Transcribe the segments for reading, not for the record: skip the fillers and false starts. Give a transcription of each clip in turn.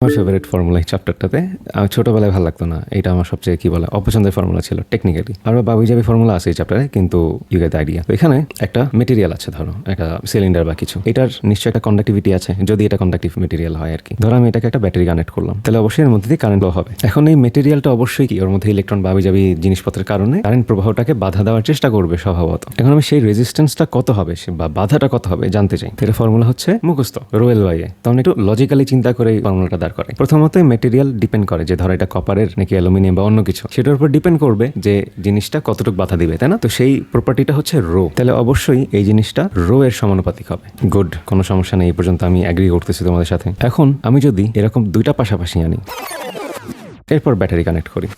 আমার favourite formula এই চ্যাপ্টারটাতে ছোটবেলায় ভালো লাগতো না, এটা আমার সবচেয়ে কি বলে অপছন্দের ফর্মুলা ছিল টেকনিক্যালি। আরো বাবুইজাবি ফর্মুলা আছে এই চ্যাপ্টারে, কিন্তু ইউ গেট আইডিয়া। তো এখানে একটা মেটেরিয়াল আছে, ধরো একটা সিলিন্ডার বা কিছু, এটার নিশ্চয়ই একটা কন্ডাক্টিভিটি আছে, যদি এটা কন্ডাক্টিভ মেটেরিয়াল হয় আর কি। ধরো আমি এটাকে একটা ব্যাটারি কানেক্ট করলাম, তাহলে অবশ্যই এর মধ্যে দিয়ে কারেন্ট ফ্লো হবে। এখন এই মেটেরিয়ালটা অবশ্যই কি ওর মধ্যে ইলেকট্রন বাবুইজাবি জিনিসপত্রের কারণে কারেন্ট প্রবাহটাকে বাধা দেওয়ার চেষ্টা করবে স্বভাবত। এখন আমি সেই রেজিস্ট্যান্সটা কত হবে বা বাধাটা কত হবে জানতে চাই। তাহলে ফর্মুলা হচ্ছে মুখস্থ রো এল বাই এ। তখন একটু লজিক্যালি চিন্তা করে এই ফর্মুলাটা দাঁড় করে। প্রথমত মেটেরিয়াল ডিপেন্ড করে যে ধরো এটা কপারের নাকি অ্যালুমিনিয়াম বা অন্য কিছু, সেটার উপর ডিপেন্ড করবে যে জিনিসটা কতটুকু বাধা দিবে, তাই না? তো সেই প্রপার্টিটা হচ্ছে রো। তাহলে অবশ্যই এই জিনিসটা রো এর সমানুপাতিক হবে। গুড, কোনো সমস্যা নেই, এই পর্যন্ত আমি অ্যাগ্রি করতেছি তোমাদের সাথে। এখন আমি যদি এরকম দুইটা পাশাপাশি আনি, এরপর ব্যাটারি কানেক্ট করি,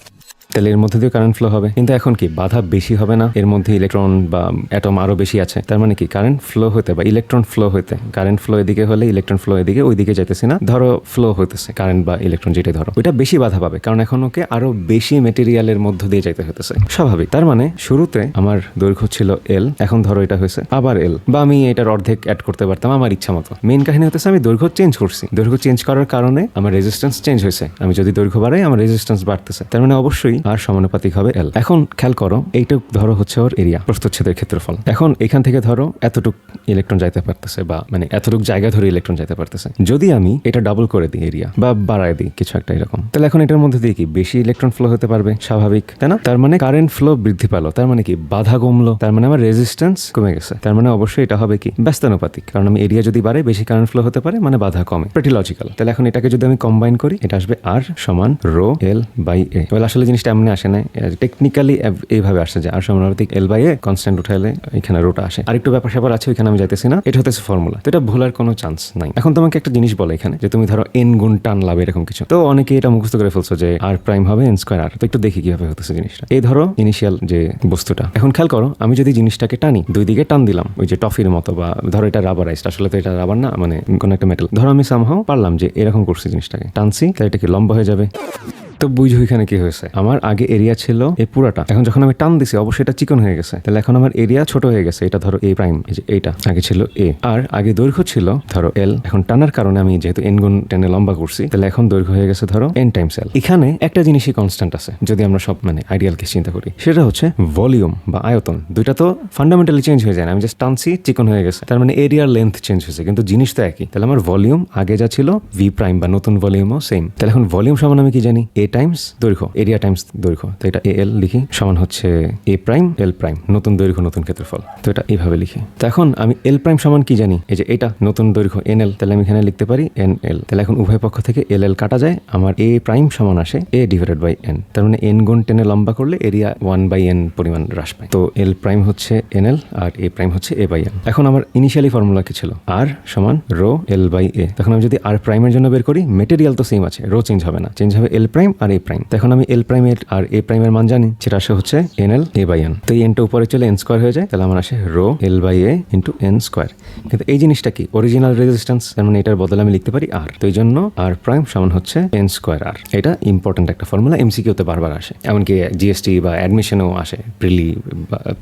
তাহলে এর মধ্যে দিয়ে কারেন্ট ফ্লো হবে। কিন্তু এখন কি বাধা বেশি হবে না? এর মধ্যে ইলেকট্রন বা অ্যাটম আরো বেশি আছে, তার মানে কি কারেন্ট ফ্লো হতে বা ইলেকট্রন ফ্লো হতে, কারেন্ট ফ্লো এদিকে হলে ইলেকট্রন ফ্লো এদিকে, ওইদিকে যাইতেছি না, ধরো ফ্লো হইতেছে কারেন্ট বা ইলেকট্রন যেটাই ধরো, ওইটা বেশি বাধা পাবে, কারণ এখন ওকে আরো বেশি মেটেরিয়ালের মধ্য দিয়ে যাইতে হইতেছে, স্বাভাবিক। তার মানে শুরুতে আমার দৈর্ঘ্য ছিল এল, এখন ধরো এটা হয়েছে আবার এল, বা আমি এটার অর্ধেক অ্যাড করতে পারতাম আমার ইচ্ছা মতো। মেইন কাহিনী হতেছে আমি দৈর্ঘ্য চেঞ্জ করছি, দৈর্ঘ্য চেঞ্জ করার কারণে আমার রেজিস্ট্যান্স চেঞ্জ হয়েছে। আমি যদি দৈর্ঘ্য বাড়াই আমার রেজিস্ট্যান্স বাড়তেছে, তার মানে অবশ্যই আর সমানুপাতিক হবে এল। এখন খেয়াল করো, এইটুক ধরো হচ্ছে ওর এরিয়া, প্রস্থচ্ছেদের ক্ষেত্রফল। এখন এখান থেকে ধরো এতটুক ইলেকট্রন যাইতে পারতেছে, বা মানে এতটুক জায়গা ধরে ইলেকট্রন যাইতে পারতেছে। যদি আমি এটা ডাবল করে দিই এরিয়া বা বাড়ায় দিই কিছু একটা এরকম, তাহলে এখন এটার মধ্যে দিয়ে কি বেশি ইলেকট্রন ফ্লো হতে পারবে, স্বাভাবিক, তাই না? তার মানে কারেন্ট ফ্লো বৃদ্ধি পেলো, তার মানে কি বাধা কমলো, তার মানে আমার রেজিস্ট্যান্স কমে গেছে, তার মানে অবশ্যই এটা হবে কি ব্যস্তানুপাতিক, কারণ আমি এরিয়া যদি বাড়ে বেশি কারেন্ট ফ্লো হতে পারে, মানে বাধা কমে, প্রিটি লজিক্যাল। তাহলে এখন এটাকে যদি আমি কম্বাইন করি, এটা আসবে আর সমান রো এল বাই এ। আসলে জিনিসটা এমনি আসে না, টেকনিক্যালি এইভাবে আসছে যে আর সমানুপাতিক এল বাই এ, কনস্ট্যান্ট উঠাইলে এখানে রোটা আসে। আরেকটু ব্যাপার স্যাপার আছে, ওইখানে আমি যাইতেছি না, এটা হতেছে ফর্মুলা, তো এটা ভুলার কোনো চান্স নাই। এখন তোমাকে একটা জিনিস বলে এখানে যে তুমি ধরো এন গুণ টান লাভ এরকম কিছু, তো অনেকে এটা মুখস্থ করে ফেলছো যে আর প্রাইম হবে এন স্কয়ার আর। তো একটু দেখি কিভাবে হতেছে জিনিসটা। এই ধরো ইনিশিয়াল যে বস্তুটা, এখন খেয়াল করো, আমি যদি জিনিসটাকে টানি, দুই দিকে টান দিলাম ওই যে টফির মতো, বা ধরো এটা রাবারাইজড, আসলে তো এটা রাবার না, মানে কোনো একটা মেটাল, ধরো আমি সামহাও পারলাম যে এরকম করছি জিনিসটাকে, টানছি, তাহলে এটা কি লম্বা হয়ে যাবে। তো বুঝো এখানে কি হয়েছে, আমার আগে এরিয়া ছিল এই পুরাটা, এখন যখন আমি টান দিছি অবশ্যই এটা চিকন হয়ে গেছে, তাহলে এখন আমার এরিয়া ছোট হয়ে গেছে। এটা ধরো এ প্রাইম, এই যে এইটা আগে ছিল এ, আর আগে দৈর্ঘ্য ছিল ধরো এল, এখন টানার কারণে আমি যেহেতু এন গুণ টেনে লম্বা করছি, তাহলে এখন দৈর্ঘ্য হয়ে গেছে ধরো এন টাইমস এল। এখানে একটা জিনিসই কনস্ট্যান্ট আছে যদি আমরা সব মানে আইডিয়াল কেস চিন্তা করি, সেটা হচ্ছে ভলিউম বা আয়তন। দুইটা তো ফান্ডামেন্টালি চেঞ্জ হয়ে যায় না, আমি জাস্ট টানছি চিকন হয়ে গেছে, তার মানে এরিয়ার লেন্থ চেঞ্জ হয়েছে, কিন্তু জিনিস তো একই। তাহলে আমার ভলিউম আগে যা ছিল ভি প্রাইম বা নতুন ভলিউমও সেম। তাহলে এখন ভলিউম সমান আমি কি জানি এ টাইমস দৈর্ঘ্য, এরিয়া টাইমস দৈর্ঘ্য, তো এটা এ এল লিখি, সমান হচ্ছে এ প্রাইম এল প্রাইম, নতুন দৈর্ঘ্য নতুন ক্ষেত্রফল, তো এটা এইভাবে লিখি। তো এখন আমি এল প্রাইম সমান কি জানি, এই যে এটা নতুন দৈর্ঘ্য এন এল, তাহলে আমি এখানে লিখতে পারি এন এল। তাহলে এখন উভয় পক্ষ থেকে এল এল কাটা যায়, আমার এ প্রাইম সমান আসে এ ডিভাইডেড বাই এন, তার মানে এন গুণ টেনে লম্বা করলে এরিয়া 1/n পরিমাণ হ্রাস পায়। তো এল প্রাইম হচ্ছে এন এল আর এ প্রাইম হচ্ছে এ বাই এন। এখন আমার ইনিশিয়ালি ফর্মুলা কি ছিল, আর সমান রো এল বাই এ। তখন আমি যদি আর প্রাইমের জন্য বের করি, মেটেরিয়াল তো সেম আছে, রো চেঞ্জ হবে না, চেঞ্জ হবে এল প্রাইম আর এ প্রাইম। এখন আমি এল প্রাইমের আর এ প্রাইমের মান জানি, সেটা আসে হচ্ছে N L A by N. তো এই এনটা উপরে চলে এন স্কোয়ার হয়ে যায়, তাহলে আমার আসে rho L by A into N square. কিন্তু এই জিনিসটা কি অরিজিনাল রেজিস্ট্যান্স, তার মানে এটার বদলে আমি লিখতে পারি আর, তো এই জন্য আর প্রাইম সমান হচ্ছে এন স্কোয়ার আর। এটা ইম্পর্টেন্ট একটা ফর্মুলা, এমসিকিউতে বারবার আসে, এমনকি জিএসটি বা অ্যাডমিশনেও আসে,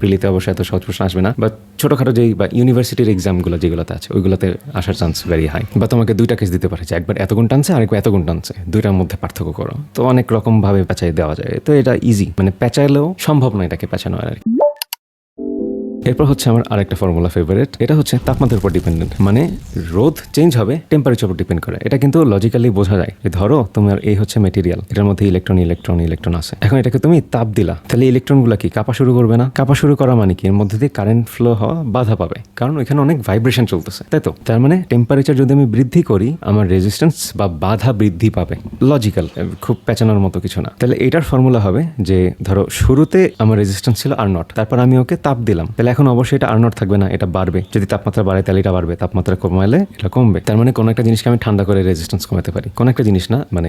প্রিলিতে অবশ্যই এত সহজ প্রশ্ন আসবে না, বা ছোটখাটো যেই বা ইউনিভার্সিটির এক্সামগুলো যেগুলোতে আছে ওইগুলোতে আসার চান্স ভেরি হাই। বা তোমাকে দুইটা কেস দিতে পারে যে একবার এত গুণ টানছে আরেকবার এত গুণ টানছে, দুইটার মধ্যে পার্থক্য করো, তো অনেক রকম ভাবে পেঁচাই দেওয়া যায়। তো এটা ইজি, মানে পেঁচাইলেও সম্ভব নয় এটাকে পেঁচানো আর কি। এরপর হচ্ছে আমার আরেকটা ফর্মুলা ফেভারিট, এটা হচ্ছে তাপমাত্রার উপর ডিপেন্ডেন্ট, মানে রোদ চেঞ্জ হবে টেম্পারেচার উপর ডিপেন্ড করে। এটা কিন্তু লজিক্যালি বোঝা যায় যে ধরো তোমার এই হচ্ছে মেটেরিয়াল, এটার মধ্যে ইলেকট্রন ইলেকট্রন ইলেকট্রন আছে, এখন এটাকে তুমি তাপ দিলা, তাহলে ইলেকট্রনগুলো কি কাঁপা শুরু করবে না? কাঁপা শুরু করা মানে কি এর মধ্যে দিয়ে কারেন্ট ফ্লো হওয়া বাধা পাবে, কারণ এখানে অনেক ভাইব্রেশন চলতেছে, তাই তো? তার মানে টেম্পারেচার যদি আমি বৃদ্ধি করি আমার রেজিস্ট্যান্স বা বাধা বৃদ্ধি পাবে, লজিক্যাল, খুব পেঁচানোর মতো কিছু না। তাহলে এটার ফর্মুলা হবে যে ধরো শুরুতে আমার রেজিস্ট্যান্স ছিল আর নট, তারপর আমি ওকে তাপ দিলাম, তাহলে এখন অবশ্যই এটা আর নট থাকবে না, এটা বাড়বে। যদি তাপমাত্রা বাড়ে তাহলে এটা বাড়বে, তাপমাত্রা কমালে এটা কমবে। তার মানে কোনো একটা জিনিসকে আমি ঠান্ডা করে রেজিস্ট্যান্স কমাতে পারি, কোনো একটা জিনিস না, মানে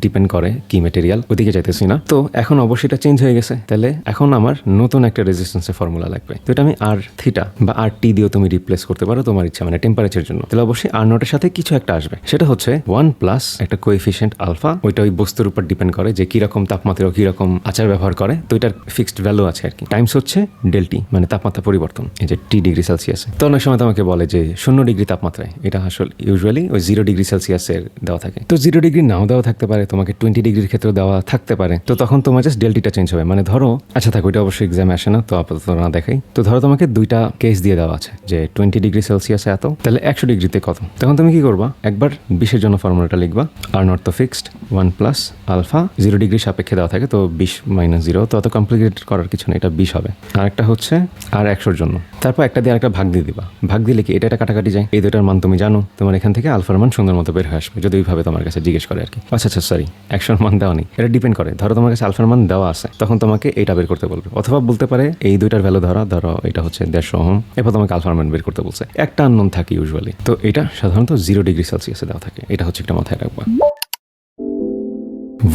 ডিপেন্ড করে কি মেটেরিয়াল, ওইদিকে যাইতেছি না। তো এখন অবশ্যই এটা চেঞ্জ হয়ে গেছে, তাহলে এখন আমার নতুন একটা রেজিস্ট্যান্সের ফর্মুলা লাগবে। তো এটা আমি আর থিটা বা আর টি দিয়েও তুমি রিপ্লেস করতে পারো তোমার ইচ্ছা, মানে টেম্পারেচারের জন্য। তাহলে অবশ্যই আর নটের সাথে কিছু একটা আসবে, সেটা হচ্ছে 1 প্লাস একটা কোএফিসিয়েন্ট আলফা, ওইটা ওই বস্তুর উপর ডিপেন্ড করে যে কিরকম তাপমাত্রা কিরকম আচার ব্যবহার করে, তো এটার ফিক্সড ভ্যালু আছে আর কি, টাইমস হচ্ছে ডেলটি, মানে তাপমাত্রা পরিবর্তন, এই যে টি ডিগ্রি সেলসিয়াসে। তো অনেক সময় তোমাকে বলে যে 0 ডিগ্রি তাপমাত্রায়, এটা আসলে ইউজুয়ালি ওই 0 ডিগ্রি সেলসিয়াসের দেওয়া থাকে। তো 0 ডিগ্রি নাও দেওয়া থাকতে পারে, তোমাকে 20 ডিগ্রির ক্ষেত্রে দেওয়া থাকতে পারে। তো তখন তোমার জাস্ট ডেলটিটা চেঞ্জ হবে। মানে ধরো, আচ্ছা থাকো, এটা অবশ্যই এক্সামে আসে না, তো আপাতত না দেখাই। তো ধরো তোমাকে দুইটা কেস দিয়ে দেওয়া আছে যে 20 ডিগ্রি সেলসিয়াসে এত, তাহলে 100 ডিগ্রিতে কত। তখন তুমি কি করবা, একবার 20-এর জন্য ফর্মুলাটা লিখবা, আর নট তো ফিক্সড 1 প্লাস আলফা 0 ডিগ্রি সাপেক্ষে দেওয়া থাকে, তো 20 মাইনাস 0, তো অত কমপ্লিকেট করার কিছু নেই, এটা 20 হবে। আর একটা হচ্ছে আর 100-র জন্য, তারপর একটা দিয়ে আরেকটা ভাগ দিয়ে দিবা। ভাগ দিলে কি এটা কাটাকাটি যায়, এই দুটার মান তুমি জানো, তোমার এখান থেকে আলফার মান সুন্দর মতো বের হয়ে আসবে, যদি ওইভাবে তোমার কাছে জিজ্ঞেস করে আর কি। আচ্ছা সরি, 100-র মান দেওয়া নেই, এটা ডিপেন্ড করে। ধরো তোমার কাছে আলফার মান দেওয়া আছে, তখন তোমাকে এইটা বের করতে বলবে, অথবা বলতে পারে এই দুইটার ভ্যালু ধরো এটা হচ্ছে 150 ওহম, এরপর তোমাকে আলফার মান বের করতে বলছে। একটা আননোন থাকে ইউজুয়ালি, তো এটা সাধারণত 0 ডিগ্রি সেলসিয়াসে দেওয়া থাকে। এটা হচ্ছে একটা মাথায় রাখবা।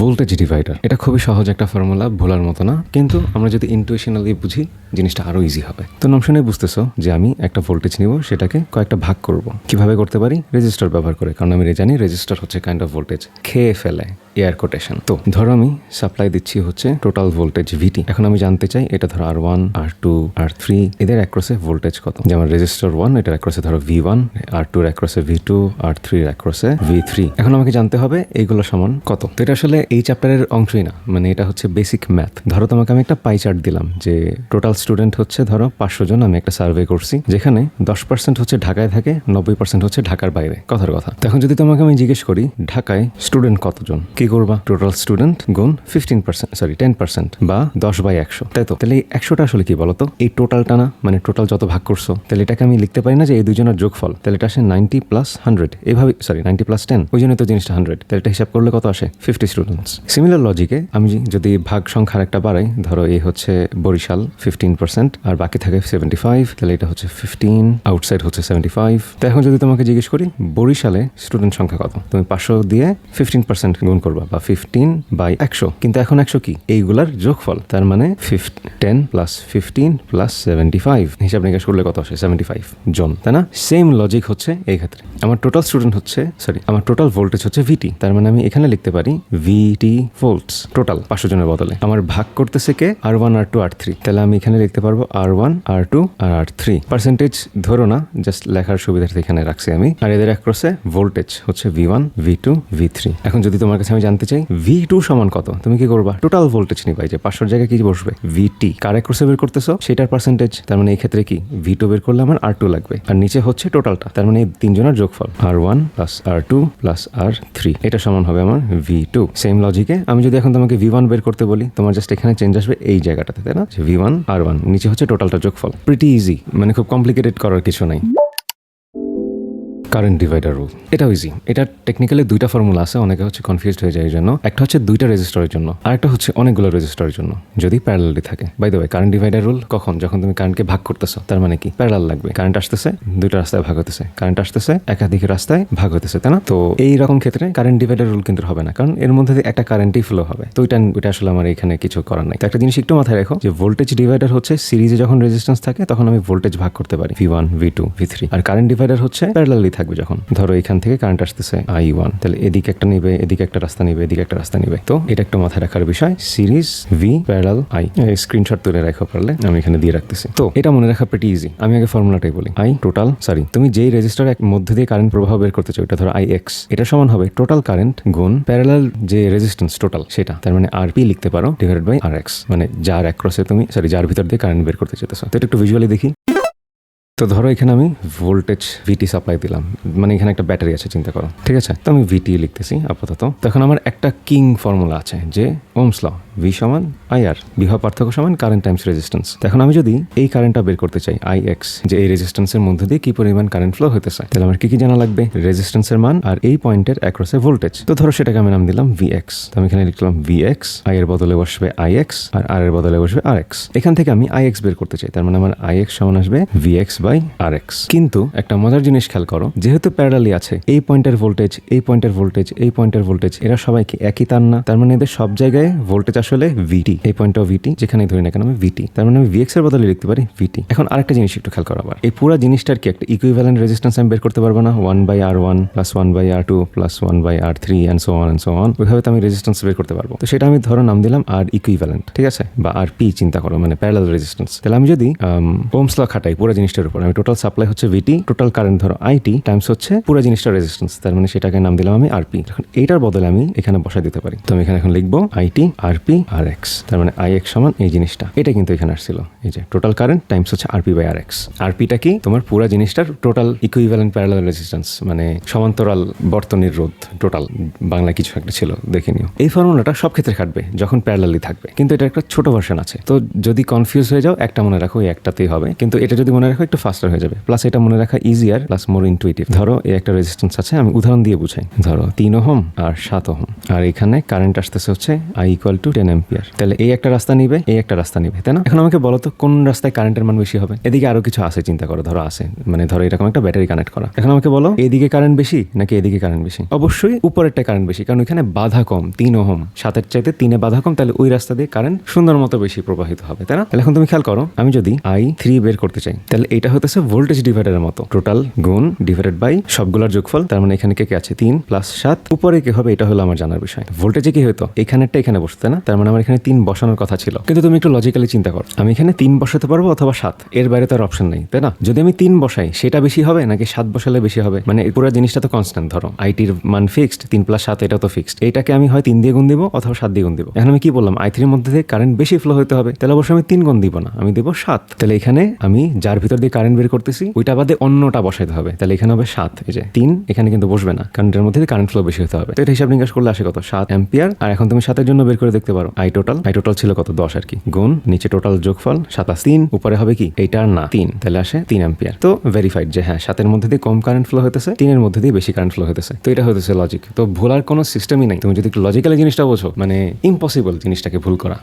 ভোল্টেজ ডিভাইডার, এটা খুবই সহজ একটা ফর্মুলা, ভোলার মতো না, কিন্তু আমরা যদি ইনটুইশনালি বুঝি জিনিসটা আরো ইজি হবে। তো নাম শুনে বুঝতেছো যে আমি একটা ভোল্টেজ নিব, সেটাকে কয়েকটা ভাগ করব। কিভাবে করতে পারি, রেজিস্টার ব্যবহার করে, কারণ আমি জানি রেজিস্টার হচ্ছে কাইন্ড অফ ভোল্টেজ খেয়ে ফেলে এয়ার কোটেশন। তো ধরো আমি সাপ্লাই দিচ্ছি হচ্ছে টোটাল ভোল্টেজ ভিটি। এখন আমি জানতে চাই এটা ধরো R1 R2 R3 এদের অ্যাক্রসে ভোল্টেজ কত। যেমন রেজিস্টার 1 এটার অ্যাক্রসে ধরো V1, R2 এর অ্যাক্রসে V2, R3 এর অ্যাক্রসে V3। এখন আমাকে জানতে হবে এইগুলো সমান কত। তো এটা আসলে এই চ্যাপ্টারের অংশই না, মানে এটা হচ্ছে বেসিক ম্যাথ। ধরো তোমাকে আমি একটা পাই চার্ট দিলাম যে টোটাল স্টুডেন্ট হচ্ছে ধরো 500 জন, আমি একটা সার্ভে করছি যেখানে 10% হচ্ছে ঢাকায় থাকে, 90% হচ্ছে ঢাকার বাইরে, কথার কথা। এখন যদি তোমাকে আমি জিজ্ঞেস করি ঢাকায় স্টুডেন্ট কতজন, কি করবা, টোটাল স্টুডেন্ট গুণ 10% বা 10/100, তাই তো। তাহলে এই 100টা আসলে কি বলতো, এই টোটালটা না, মানে টোটাল যত ভাগ করছো, তাহলে এটাকে আমি লিখতে পারি না যে এই দুজনের যোগফল, তাহলে এটা আসে 90 + 100, এইভাবে 90 + 10, ওই জন্য তো জিনিসটা 100, তাহলে এটা হিসাব করলে কত আসে 50 স্টুডেন্টস। সিমিলার লজিকে আমি যদি ভাগ সংখ্যার একটা বাড়াই, ধরো এই হচ্ছে বরিশাল 15% আর বাকি থাকে 75, তাহলে এটা হচ্ছে 15, আউটসাইড হচ্ছে 75। তো এখন যদি তোমাকে জিজ্ঞেস করি বরিশালে স্টুডেন্ট সংখ্যা কত, তুমি 500 দিয়ে 15% গুণ করবা, বা 15/100, কিন্তু এখন 100 কি, এইগুলার যোগফল, তার মানে 10 + 15 + 75, হিসাব নিকাশ করলে কত আসে 75 জন, তাই না। সেম লজিক হচ্ছে এই ক্ষেত্রে। আমার টোটাল স্টুডেন্ট হচ্ছে আমার টোটাল ভোল্টেজ হচ্ছে ভিটি, তার মানে আমি এখানে লিখতে পারি ভিটি ভোল্টস টোটাল 500 জনের বদলে। আমার ভাগ করতেছে কে, R1 R2 R3, তাহলে আমি এখানে লিখতে পারবো R1 R2 আর R3। পার্সেন্টেজ ধরো না, জাস্ট লেখার সুবিধার্থে এখানে রাখছি আমি। আর এদের অ্যাক্রসে ভোল্টেজ হচ্ছে V1 V2 V3। এখন যদি তোমার কাছে আমি জানতে চাই V2 সমান কত, তুমি কি করবা, টোটাল ভোল্টেজ নিবা, যে 500 জায়গায় কি বসবে VT, কার অ্যাক্রসে বের করতেছো সেটার পার্সেন্টেজ, তার মানে এই ক্ষেত্রে কি V2 বের করলে আমার R2 লাগবে, আর নিচে হচ্ছে টোটালটা, তার মানে এই তিনজনের যোগফল R1 + R2 + R3, এটা সমান হবে আমার V2। সেম লজিকে আমি যদি এখন তোমাকে V1 বের করতে বলি, তোমার জাস্ট এখানে চেঞ্জ আসবে এই জায়গাটাতে, তাই না, যে V1 R1, নিচে হচ্ছে টোটালটা যোগফল। প্রিটি ইজি, মানে খুব কমপ্লিকেটেড করার কিছু নাই। কারেন্ট ডিভাইডার রুল, এটাও ইজি। এটা টেকনিক্যালি দুইটা ফর্মুলা আছে, অনেকে হচ্ছে কনফিউজড হয়ে যায় এই জন্য। একটা হচ্ছে দুইটা রেজিস্টারের জন্য, আর একটা হচ্ছে অনেকগুলো রেজিস্টারের জন্য যদি প্যারালালি থাকে। By the way, current divider rule কখন, যখন তুমি কারেন্টকে ভাগ করতেছো, তার মানে কি প্যারালাল লাগবে। কারেন্ট আসতেছে দুইটা রাস্তায় ভাগ হতেছে, কারেন্ট আসতেছে একাধিক রাস্তায় ভাগ হতেছে, তাই না। তো এই রকম ক্ষেত্রে কারেন্ট ডিভাইডার রুল কিন্তু হবে না, কারণ এর মধ্যে একটা কারেন্টই ফ্লো হবে। তো ওইটা আসলে আমার এখানে কিছু করার নাই। তো একটা জিনিস একটু মাথায় রাখো যে ভোল্টেজ ডিভাইডার হচ্ছে সিরিজে যখন রেজিস্ট্যান্স থাকে তখন আমি ভোল্টেজ ভাগ করতে পারি V1 V2 V3, আর কারেন্ট ডিভাইডার হচ্ছে প্যারালালি থাকবে। যখন ধরো এখান থেকে কারেন্ট আসতেছে I1, তাহলে এদিকে একটা নিবে, এদিকে একটা রাস্তা নিবে, এদিকে একটা রাস্তা নিবে। তো এটা একটু মাথায় রাখার বিষয়, series V parallel I। Screenshot তুলে রাখা পারলে আমি এখানে দিয়ে রাখতেছি। তো এটা মনে রাখা প্রিটি ইজি। আমি আগে ফর্মুলাটাই বলি, I টোটাল তুমি যেই রেজিস্টারের মধ্যে দিয়ে কারেন্ট প্রবাহ বের করতে চাও, এটা ধরো IX, এটা সমান হবে টোটাল কারেন্ট গুণ প্যারালাল যে রেজিস্ট্যান্স টোটাল সেটা, তার মানে RP লিখতে পারো /RX, মানে যার অ্যাক্রসে তুমি যার ভিতর দিয়ে কারেন্ট বের করতে চাইতেছো। তো এটা একটু ভিজুয়ালি দেখি। তো ধরো এখানে আমি ভোল্টেজ ভিটি সাপ্লাই দিলাম, মানে এখানে একটা ব্যাটারি আছে চিন্তা করো, ঠিক আছে। তো আমি ভিটি লিখতেছি আপাতত। তখন আমার একটা কিং ফর্মুলা আছে যে ওহমস ল, V সমান IR, বিভব পার্থক্য সমান কারেন্ট টাইমস রেজিস্ট্যান্স। এখন আমি যদি এই কারেন্টটা বের করতে চাই IX, যে এই রেজিস্ট্যান্সের মধ্যে দিয়ে কি পরিমাণ কারেন্ট ফ্লো হতেছে, তাহলে আমার কি জানা লাগবে, রেজিস্ট্যান্সের মান আর এই পয়েন্টের অ্যাক্রসে ভোল্টেজ। তো ধরো সেটাকে আমি নাম দিলাম VX। তো আমি এখানে লিখলাম VX, I এর বদলে বসবে IX আর R এর বদলে বসবে RX। এখান থেকে আমি IX বের করতে চাই, তার মানে আমার IX সমান আসবে VX/RX। কিন্তু একটা মজার জিনিস খেয়াল করো, যেহেতু প্যারালালি আছে, এই পয়েন্টের ভোল্টেজ, এই পয়েন্টের ভোল্টেজ, এই পয়েন্টের ভোল্টেজ, এরা সবাই কি একই তার না, তার মানে এদের সব জায়গায় ভোল্টেজ আসলে আসলে ভিটি, এই পয়েন্টটাও ভিটি, যেখানে ধরি না কেন আমি ভিটি, তার মানে আমি ভিএক্স এর বদলে লিখতে পারি ভিটি। এখন আরেকটা জিনিস একটু খেয়াল করো আবার, এই পুরো জিনিসটার কি একটা ইকুইভ্যালেন্ট রেজিস্ট্যান্স আমি বের করতে পারবো না? 1/R1 + 1/R2 + 1/R3 and so on, ওইভাবে তো আমি রেজিস্ট্যান্স বের করতে পারবো। তো সেটা আমি ধরো নাম দিলাম আর ইকুইভ্যালেন্ট, ঠিক আছে, বা আর পি চিন্তা করো, মানে প্যারালাল রেজিস্ট্যান্স। তাহলে আমি যদি ওহমস ল খাটাই পুরো জিনিসটার উপর, আমি টোটাল সাপ্লাই হচ্ছে ভিটি, টোটাল কারেন্ট ধরো আইটি টাইমস হচ্ছে পুরো জিনিসটার রেজিস্ট্যান্স, তার মানে সেটাকে নাম দিলাম আমি আরপি। এখন এইটার বদলে আমি এখানে বসাই দিতে পারি। তো আমি এখানে এখন লিখবো আইটি আরপি আর এক্স, তার মানে আই এক্স সমান এই জিনিসটা, এটা কিন্তু এখানে আসছিল, এই যে টোটাল কারেন্ট টাইমস হচ্ছে RP/RX। আরপিটা কি? তোমার পুরো জিনিসটার টোটাল ইকুইভ্যালেন্ট প্যারালাল রেজিস্ট্যান্স, মানে সমান্তরাল বর্তনীর রোধ টোটাল, বাংলা কিছু একটা ছিল দেখে নিও। এই ফর্মুলাটা সব ক্ষেত্রে খাটবে যখন প্যারালালি থাকবে, কিন্তু এটা একটা ছোট ভার্সন আছে। তো যদি কনফিউজ হয়ে যাও, একটা মনে রাখো, এই একটাতেই হবে, কিন্তু এটা যদি মনে রাখো একটু ফাস্টার হয়ে যাবে, প্লাস এটা মনে রাখা ইজিয়ার, প্লাস মোর ইনটুইটিভ। ধরো এই একটা রেজিস্ট্যান্স আছে, আমি উদাহরণ দিয়ে বুঝাই। ধরো 3 ওহম আর 7 ওহম, আর এখানে কারেন্ট আসতেছে হচ্ছে I = 10 অ্যাম্পিয়ার। তাহলে এই একটা রাস্তা নিবে, এই একটা রাস্তা নিবে, তাই না? এখন আমাকে বলো তো কোন রাস্তায় কারেন্টের মান বেশি হবে? এদিকে আরো কিছু আছে, চিন্তা করো, ধরো আছে, মানে ধরো এরকম একটা ব্যাটারি কানেক্ট করা। এখন আমাকে বলো এদিকে কারেন্ট বেশি নাকি এদিকে কারেন্ট বেশি? অবশ্যই উপরেরটা কারেন্ট বেশি, কারণ এখানে বাধা কম, 3 ওহম, 7-এর চাইতে 3-এ বাধা কম, তাহলে ওই রাস্তা দিয়ে কারেন্ট সুন্দর মতো বেশি প্রবাহিত হবে, তাই না? তাহলে এখন তুমি খেয়াল করো, আমি যদি I3 বের করতে চাই, তাহলে এটা হতেছে ভোল্টেজ ডিভাইডারের মতো, টোটাল গুণ ডিভাইডেড বাই সবগুলোর যোগফল, তার মানে এখানে কে আছে 3 + 7, উপরে কি হবে এটা হলো আমার জানার বিষয়। ভোল্টেজে কি হতো, এখানেরটা এখানে বসতে না, তার মানে আমার এখানে 3 বসানোর কথা ছিল, কিন্তু তুমি একটু লজিক্যালি চিন্তা করো, আমি এখানে 3 বসাতে পারবো অথবা 7, এর বাইরে তো আর অপশন নেই, তাই না? যদি আমি 3 বসাই সেটা বেশি হবে নাকি 7 বসালে বেশি হবে? মানে পুরো জিনিসটা তো কনস্ট্যান্ট, ধরো আইটির মান ফিক্সড, 3 + 7 এটা তো ফিক্সড, এটাকে আমি হয় 3 দিয়ে গুণ দিব অথবা 7 দিয়ে গুণ দিব। এখন আমি কি বললাম, I3 এর মধ্যে থেকে কারেন্ট বেশি ফ্লো হতে হবে, তাহলে অবশ্যই আমি 3 গুণ দিব না, আমি দিব 7। তাহলে এখানে আমি যার ভিতর দিয়ে কারেন্ট বের করতেছি ওইটা বাদে অন্যটা বসাইতে হবে, তাহলে এখানে হবে 7, এই যে 3 এখানে কিন্তু বসবে না, কারণ এর মধ্যে কারেন্ট ফ্লো বেশি হতে হবে। তো এটা হিসাব নিকাশ করলে আসে কত, 7 অ্যাম্পিয়ার। আর এখন তুমি 7-এর জন্য বের করে দেখতে পারো, আই টোটাল ছিল কত, 10 আর কি, গুণ নিচে টোটাল যোগফল 7 + 3, উপরে হবে কি এইটা আর না 3, তাহলে আসে 3 অ্যাম্পিয়ার। তো ভেরিফাইড যে হ্যাঁ 7-এর মধ্যে দিয়ে কম কারেন্ট ফ্লো হতেছে, 3-এর মধ্যে দিয়ে বেশি কারেন্ট ফ্লো হতেছে। তো এটা হতেছে লজিক। তো ভুলার কোনো সিস্টেমই নাই, তুমি যদি একটু লজিক্যালি জিনিসটা বোঝো, মানে ইম্পসিবল জিনিসটাকে ভুল করা।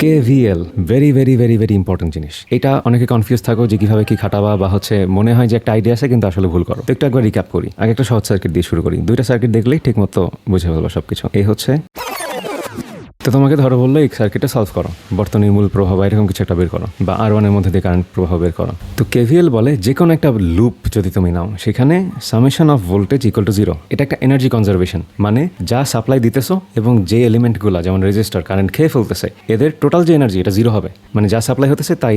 KVL very very very very important জিনিস। এটা অনেকে কনফিউজ থাকো যে কিভাবে কি খাটাবা, বা হচ্ছে মনে হয় যে একটা আইডিয়া আছে কিন্তু আসলে ভুল করো। তো একটু একবার রিক্যাপ করি, আগে একটা সহজ সার্কিট দিয়ে শুরু করি, 2টা সার্কিট দেখলেই ঠিক মতো বুঝে ফেলবো সবকিছু। এই হচ্ছে, তো তোমাকে ধরো বললো এই সার্কিটটা সলভ করো, বর্তনীর মূল প্রভাব এরকম কিছু একটা বের করো, বা R1 এর মধ্যে দিয়ে কারেন্ট প্রভাব বের করো। তো KVL বলে যে কোনো একটা লুপ যদি তুমি নাও, সেখানে সামেশন অফ ভোল্টেজ = 0, এটা একটা এনার্জি কনজারভেশন, মানে যা সাপ্লাই দিতেছো এবং যে এলিমেন্টগুলো যেমন রেজিস্টার কারেন্ট খেয়ে ফেলতেছে, এদের টোটাল যে এনার্জি এটা 0 হবে, মানে যা সাপ্লাই হতেছে তাই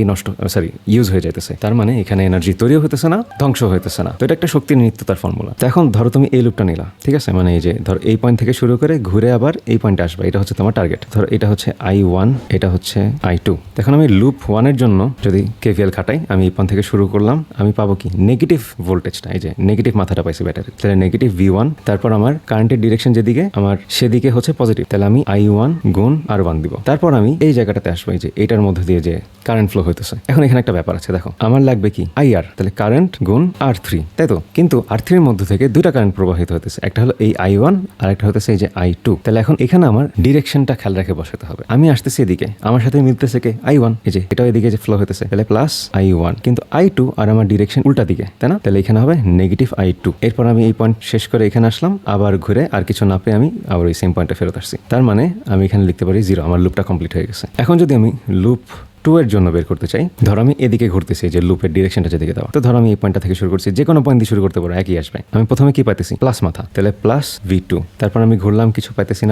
ইউজ হয়ে যাইতেছে, তার মানে এখানে এনার্জি তৈরিও হতেছে না, ধ্বংস হইতেছে না। তো এটা একটা শক্তির নিত্যতার ফর্মুলা। তো এখন ধরো তুমি এই লুপটা নিলা, ঠিক আছে, মানে এই যে ধরো এই পয়েন্ট থেকে শুরু করে ঘুরে আবার এই পয়েন্টে আসবে, এটা হচ্ছে তোমার টার্গেট। ধরো এটা হচ্ছে I1, এটা হচ্ছে I2। এখন আমি লুপ 1 এর জন্য যদি KVL খাটাই, আমি এই পয়েন্ট থেকে শুরু করলাম, আমি পাবো কি নেগেটিভ ভোল্টেজটা, এই যে নেগেটিভ মাথাটা পাইছি ব্যাটারি, তাহলে নেগেটিভ V1, তারপর আমার কারেন্টের ডিরেকশন যেদিকে আমার সেদিকে হচ্ছে পজিটিভ, তাহলে আমি I1 গুণ R1 দিব। তারপর আমি এই জায়গাটাতে আসবো, এই যে এটার মধ্যে দিয়ে যে কারেন্ট ফ্লো হইতেছে। এখন এখানে একটা ব্যাপার আছে, দেখো আমার লাগবে কি IR, তাহলে কারেন্ট গুণ R3, তাই তো? কিন্তু R3 এর মধ্যে থেকে 2টা কারেন্ট প্রবাহিত হতেছে, একটা হলো এই I1 আর একটা হতেছে এই যে I2। তাহলে এখন এখানে আমার ডিরেকশনটা খেয়াল রেখে বসাতে হবে। আমি আসতেছি এদিকে, আমার সাথে মিলতেছে কে I1, এই যে এটাও এদিকে যে ফ্লো হতেছে, তাহলে প্লাস I1, কিন্তু I2 আর আমার ডিরেকশন উল্টা দিকে, তাই না? তাহলে এখানে হবে নেগেটিভ I2। এরপর আমি এই পয়েন্ট শেষ করে এখানে আসলাম, আবার ঘুরে আর কিছু না পেয়ে আমি আবার ওই সেম পয়েন্টে ফেরত আসছি, তার মানে আমি এখানে লিখতে পারি 0, আমার লুপটা কমপ্লিট হয়ে গেছে। এখন যদি আমি লুপ 2 এর জন্য বের করতে চাই, ধরো আমি এদিকে ঘুরতেছি, যে লুপের ডিরেকশনটা যেদিকে দেওয়া, তো ধরো আমি এই পয়েন্টটা থেকে শুরু করছি, যে কোনো পয়েন্ট দিয়ে শুরু করতে পারো, একই আসবে। আমি প্রথমে কি পাইতেছি, প্লাস মাথা, তাহলে প্লাস V2, তারপর আমি ঘুরলাম, কিছু পাইতেছি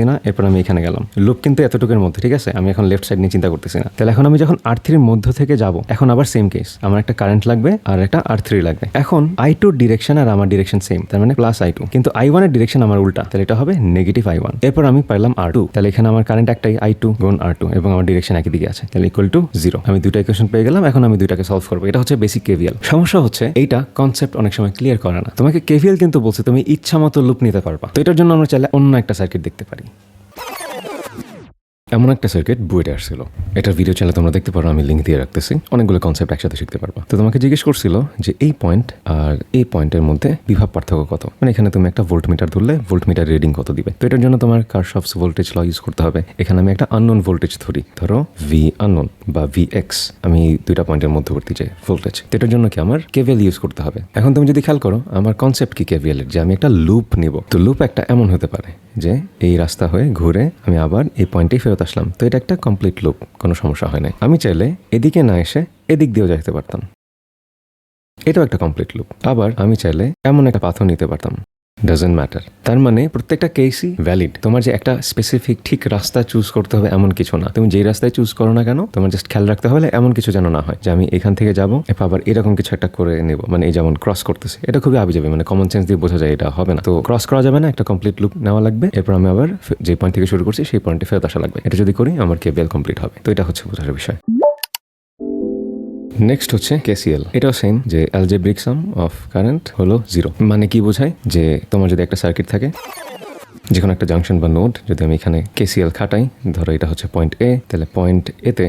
না, এরপর আমি এখানে গেলাম, লুপ কিন্তু এতটুকুর মধ্যে, ঠিক আছে, আমি এখন লেফট সাইড নিয়ে চিন্তা করতেছি না। তাহলে এখন আমি যখন R3 এর মধ্য থেকে যাব, এখন আবার সেম কেস, আমার একটা কারেন্ট লাগবে আর একটা R3 লাগবে। এখন I2 ডিরেকশন আর আমার ডিরেকশন সেম, তার মানে প্লাস I2, কিন্তু I1 এর ডিরেকশন আমার উল্টা, তাহলে এটা হবে নেগেটিভ I1। এরপর আমি পাইলাম R2, তাহলে এখানে আমার কারেন্ট একটাই I2 গুণ R2 এবং আমার ডিরেকশন একই দিকে আছে, তাহলে = 0। আমি 2টা ইকুয়েশন পেয়ে গেলাম, এখন আমি 2টাকে সলভ করবো। এটা হচ্ছে বেসিক KVL। সমস্যা হচ্ছে এইটা কনসেপ্ট অনেক সময় ক্লিয়ার করে না। তোমাকে KVL কিন্তু বলছে তুমি ইচ্ছা মতো লুপ নিতে পারবা, তো এটার জন্য আমরা চাইলে অন্য একটা সার্কিট দেখতে পারি। এমন একটা সার্কিট বুয়েটে আসছিল। এটার ভিডিও চ্যানেলে তোমরা দেখতে পারো, আমি লিঙ্ক দিয়ে রাখতেছি। অনেকগুলো কনসেপ্ট একসাথে শিখতে পারবা। তো তোমাকে জিজ্ঞেস করছিল যে এই পয়েন্ট আর এই পয়েন্টের মধ্যে বিভব পার্থক্য কত, মানে এখানে তুমি একটা ভোল্টমিটার ধরলে ভোল্টমিটার রিডিং কত দিবে। তো এটার জন্য তোমার কারশফস ভোল্টেজ ল ইউজ করতে হবে। এখানে আমি একটা আননোন ভোল্টেজ ধরি, ধরো ভি আননোন বা ভি এক্স, আমি দুইটা পয়েন্টের মধ্যবর্তী যে ভোল্টেজ, এটার জন্য কি আমার কেভিএল ইউজ করতে হবে। এখন তুমি যদি খেয়াল করো আমার কনসেপ্ট কি কেভিএল এর, যে আমি একটা লুপ নিব। তো লুপ একটা এমন হতে পারে যে এই রাস্তা হয়ে ঘুরে আমি আবার এই পয়েন্টেই ফেরত আসলাম। তো এটা একটা কমপ্লিট লুপ, কোনো সমস্যা হয় না। আমি চাইলে এদিকে না এসে এদিক দিয়েও যাইতে পারতাম, এটাও একটা কমপ্লিট লুপ। আবার আমি চাইলে এমন একটা পাথও নিতে পারতাম, ডাজেন্ট ম্যাটার। তার মানে প্রত্যেকটা কেসই ভ্যালিড। তোমার যে একটা স্পেসিফিক ঠিক রাস্তা চুজ করতে হবে এমন কিছু না। তুমি যেই রাস্তায় চুজ করো না কেন, তোমার জাস্ট খেয়াল রাখতে হবে এমন কিছু যেন না হয় যে আমি এখান থেকে যাবো আবার এরকম কিছু একটা করে নেব, মানে এই যেমন ক্রস করতেছে, এটা খুবই আবিজাবি, মানে কমন সেন্স দিয়ে বোঝা যায় এটা হবে না। তো ক্রস করা যাবে না, একটা কমপ্লিট লুপ নেওয়া লাগবে। এরপর আমি আবার যে পয়েন্ট থেকে শুরু করছি সেই পয়েন্টে ফেরত আসা লাগবে। এটা যদি করি আমার কেবিএল কমপ্লিট হবে। তো এটা হচ্ছে বোঝার বিষয়। নেক্সট হচ্ছে কেসিএল। এটাও সেম, যে অ্যালজেব্রিক সাম অফ কারেন্ট হলো 0। মানে কি বোঝায়, যে তোমার যদি একটা সার্কিট থাকে, যে কোনো একটা জাংশন বা নোড, যদি আমি এখানে কেসিএল খাটাই, ধরো এটা হচ্ছে পয়েন্ট এ, তাহলে পয়েন্ট এতে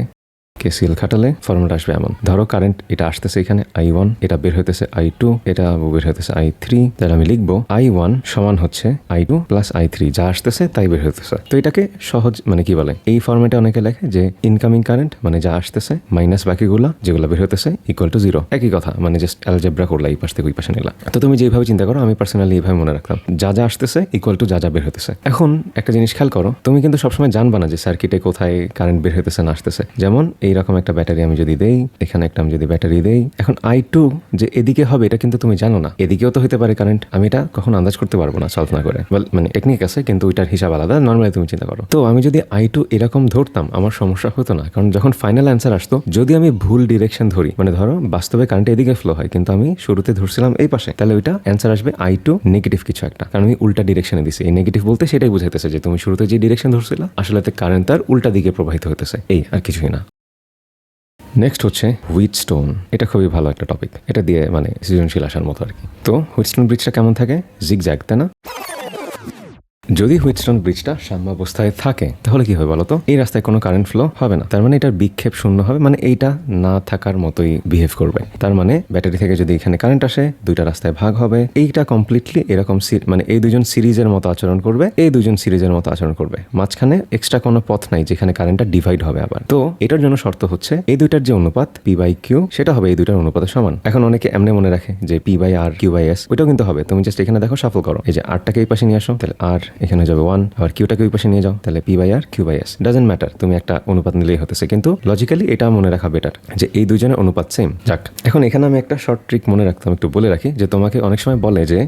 কেসিএল খাটালে ফর্মুলা আসবে এমন। ধরো কারেন্ট এটা আসতেছে এখানে I1, এটা বের হইতেছে I2, এটা বের হইতেছে I3, তাহলে আমি লিখবো I1 সমান হচ্ছে I2 প্লাস I3, যা আসতেছে তাই বের হইতেছে। তো এটাকে সহজ, মানে কি বলে, এই ফর্মেটে অনেকে লেখে যে ইনকামিং কারেন্ট মানে যা আসতেছে মাইনাস বাকিগুলা যেগুলো বের হইতেছে ইকুয়াল টু 0। একই কথা, মানে জাস্ট অ্যালজেব্রা করলা, এই পাশ থেকে ওই পাশে নিলা। তো তুমি যেভাবে চিন্তা করো, আমি পার্সোনালি এইভাবে মনে রাখলাম, যা যা আসতেছে ইকুয়াল টু যা যা বের হইতেছে। এখন একটা জিনিস খেয়াল করো, তুমি কিন্তু সবসময় জানবা না যে সার্কিটে কোথায় কারেন্ট বের হইতেছে না আসতেছে। যেমন এইরকম একটা ব্যাটারি আমি যদি দেই, এখানে একটা আমি যদি ব্যাটারি দেই, এখন I2 যে এদিকে হবে এটা কিন্তু তুমি জানো না, এদিকেও তো হতে পারে কারেন্ট। আমি এটা কখন আন্দাজ করতে পারবো না সলভ না করে, মানে টেকনিক আছে কিন্তু ওইটার হিসাব আলাদা, নর্মালি তুমি চিন্তা করো। তো আমি যদি I2 এরকম ধরতাম আমার সমস্যা হতো না, কারণ যখন ফাইনাল অ্যান্সার আসতো, যদি আমি ভুল ডিরেকশন ধরি, মানে ধরো বাস্তবে কারেন্ট এদিকে ফ্লো হয় কিন্তু আমি শুরুতে ধরছিলাম এই পাশে, তাহলে ওইটা অ্যান্সার আসবে I2 নেগেটিভ কিছু একটা, কারণ আমি উল্টা ডিরেকশনে দিছি। এই নেগেটিভ বলতে সেটাই বুঝাইতেছে যে তুমি শুরুতে যে ডিরেকশন ধরছিলা আসলে কারেন্ট তার উল্টা দিকে প্রবাহিত হতেছে, এই আর কিছুই না। নেক্সট হচ্ছে হুইটস্টোন। এটা খুবই ভালো একটা টপিক, এটা দিয়ে মানে সৃজনশীল আসার মতো আর কি। তো হুইটস্টোন ব্রিজটা কেমন থাকে, জিগজ্যাগ, তাই না? যদি হুইটস্টোন ব্রিজটা সাম্যাবস্থায় থাকে তাহলে কি হবে বলতো, এই রাস্তায় কোনো কারেন্ট ফ্লো হবে না, তার মানে এটার বিক্ষেপ শূন্য হবে, মানে এইটা না থাকার মতোই বিহেভ করবে। তার মানে ব্যাটারি থেকে যদি এখানে কারেন্ট আসে, দুইটা রাস্তায় ভাগ হবে, এইটা কমপ্লিটলি এরকম মানে এই দুজন সিরিজের মতো আচরণ করবে, এই দুজন সিরিজের মতো আচরণ করবে, মাঝখানে এক্সট্রা কোনো পথ নাই যেখানে কারেন্টটা ডিভাইড হবে আবার। তো এটার জন্য শর্ত হচ্ছে এই দুইটার যে অনুপাত P/Q সেটা হবে এই দুইটার অনুপাতের সমান। এখন অনেকে এমনি মনে রাখে যে P/R Q/S, ওইটাও কিন্তু হবে। তুমি জাস্ট এখানে দেখো, শাফল করো, এই যে আরটাকে এই পাশে নিয়ে আসো, তাহলে আর এখানে যাবে 1, আর কিউটাকে ওই পাশে নিয়ে যাও, তাহলে P/R Q/S। ডাজেন্ট ম্যাটার, তুমি একটা অনুপাত নিলেই হতেছে, কিন্তু লজিক্যালি এটা মনে রাখা বেটার যে এই দুইজনের অনুপাত সেম। যাক, এখন এখানে আমি একটা শর্ট ট্রিক মনে রাখতাম, একটু বলে রাখি, যে তোমাকে অনেক সময় বলে যে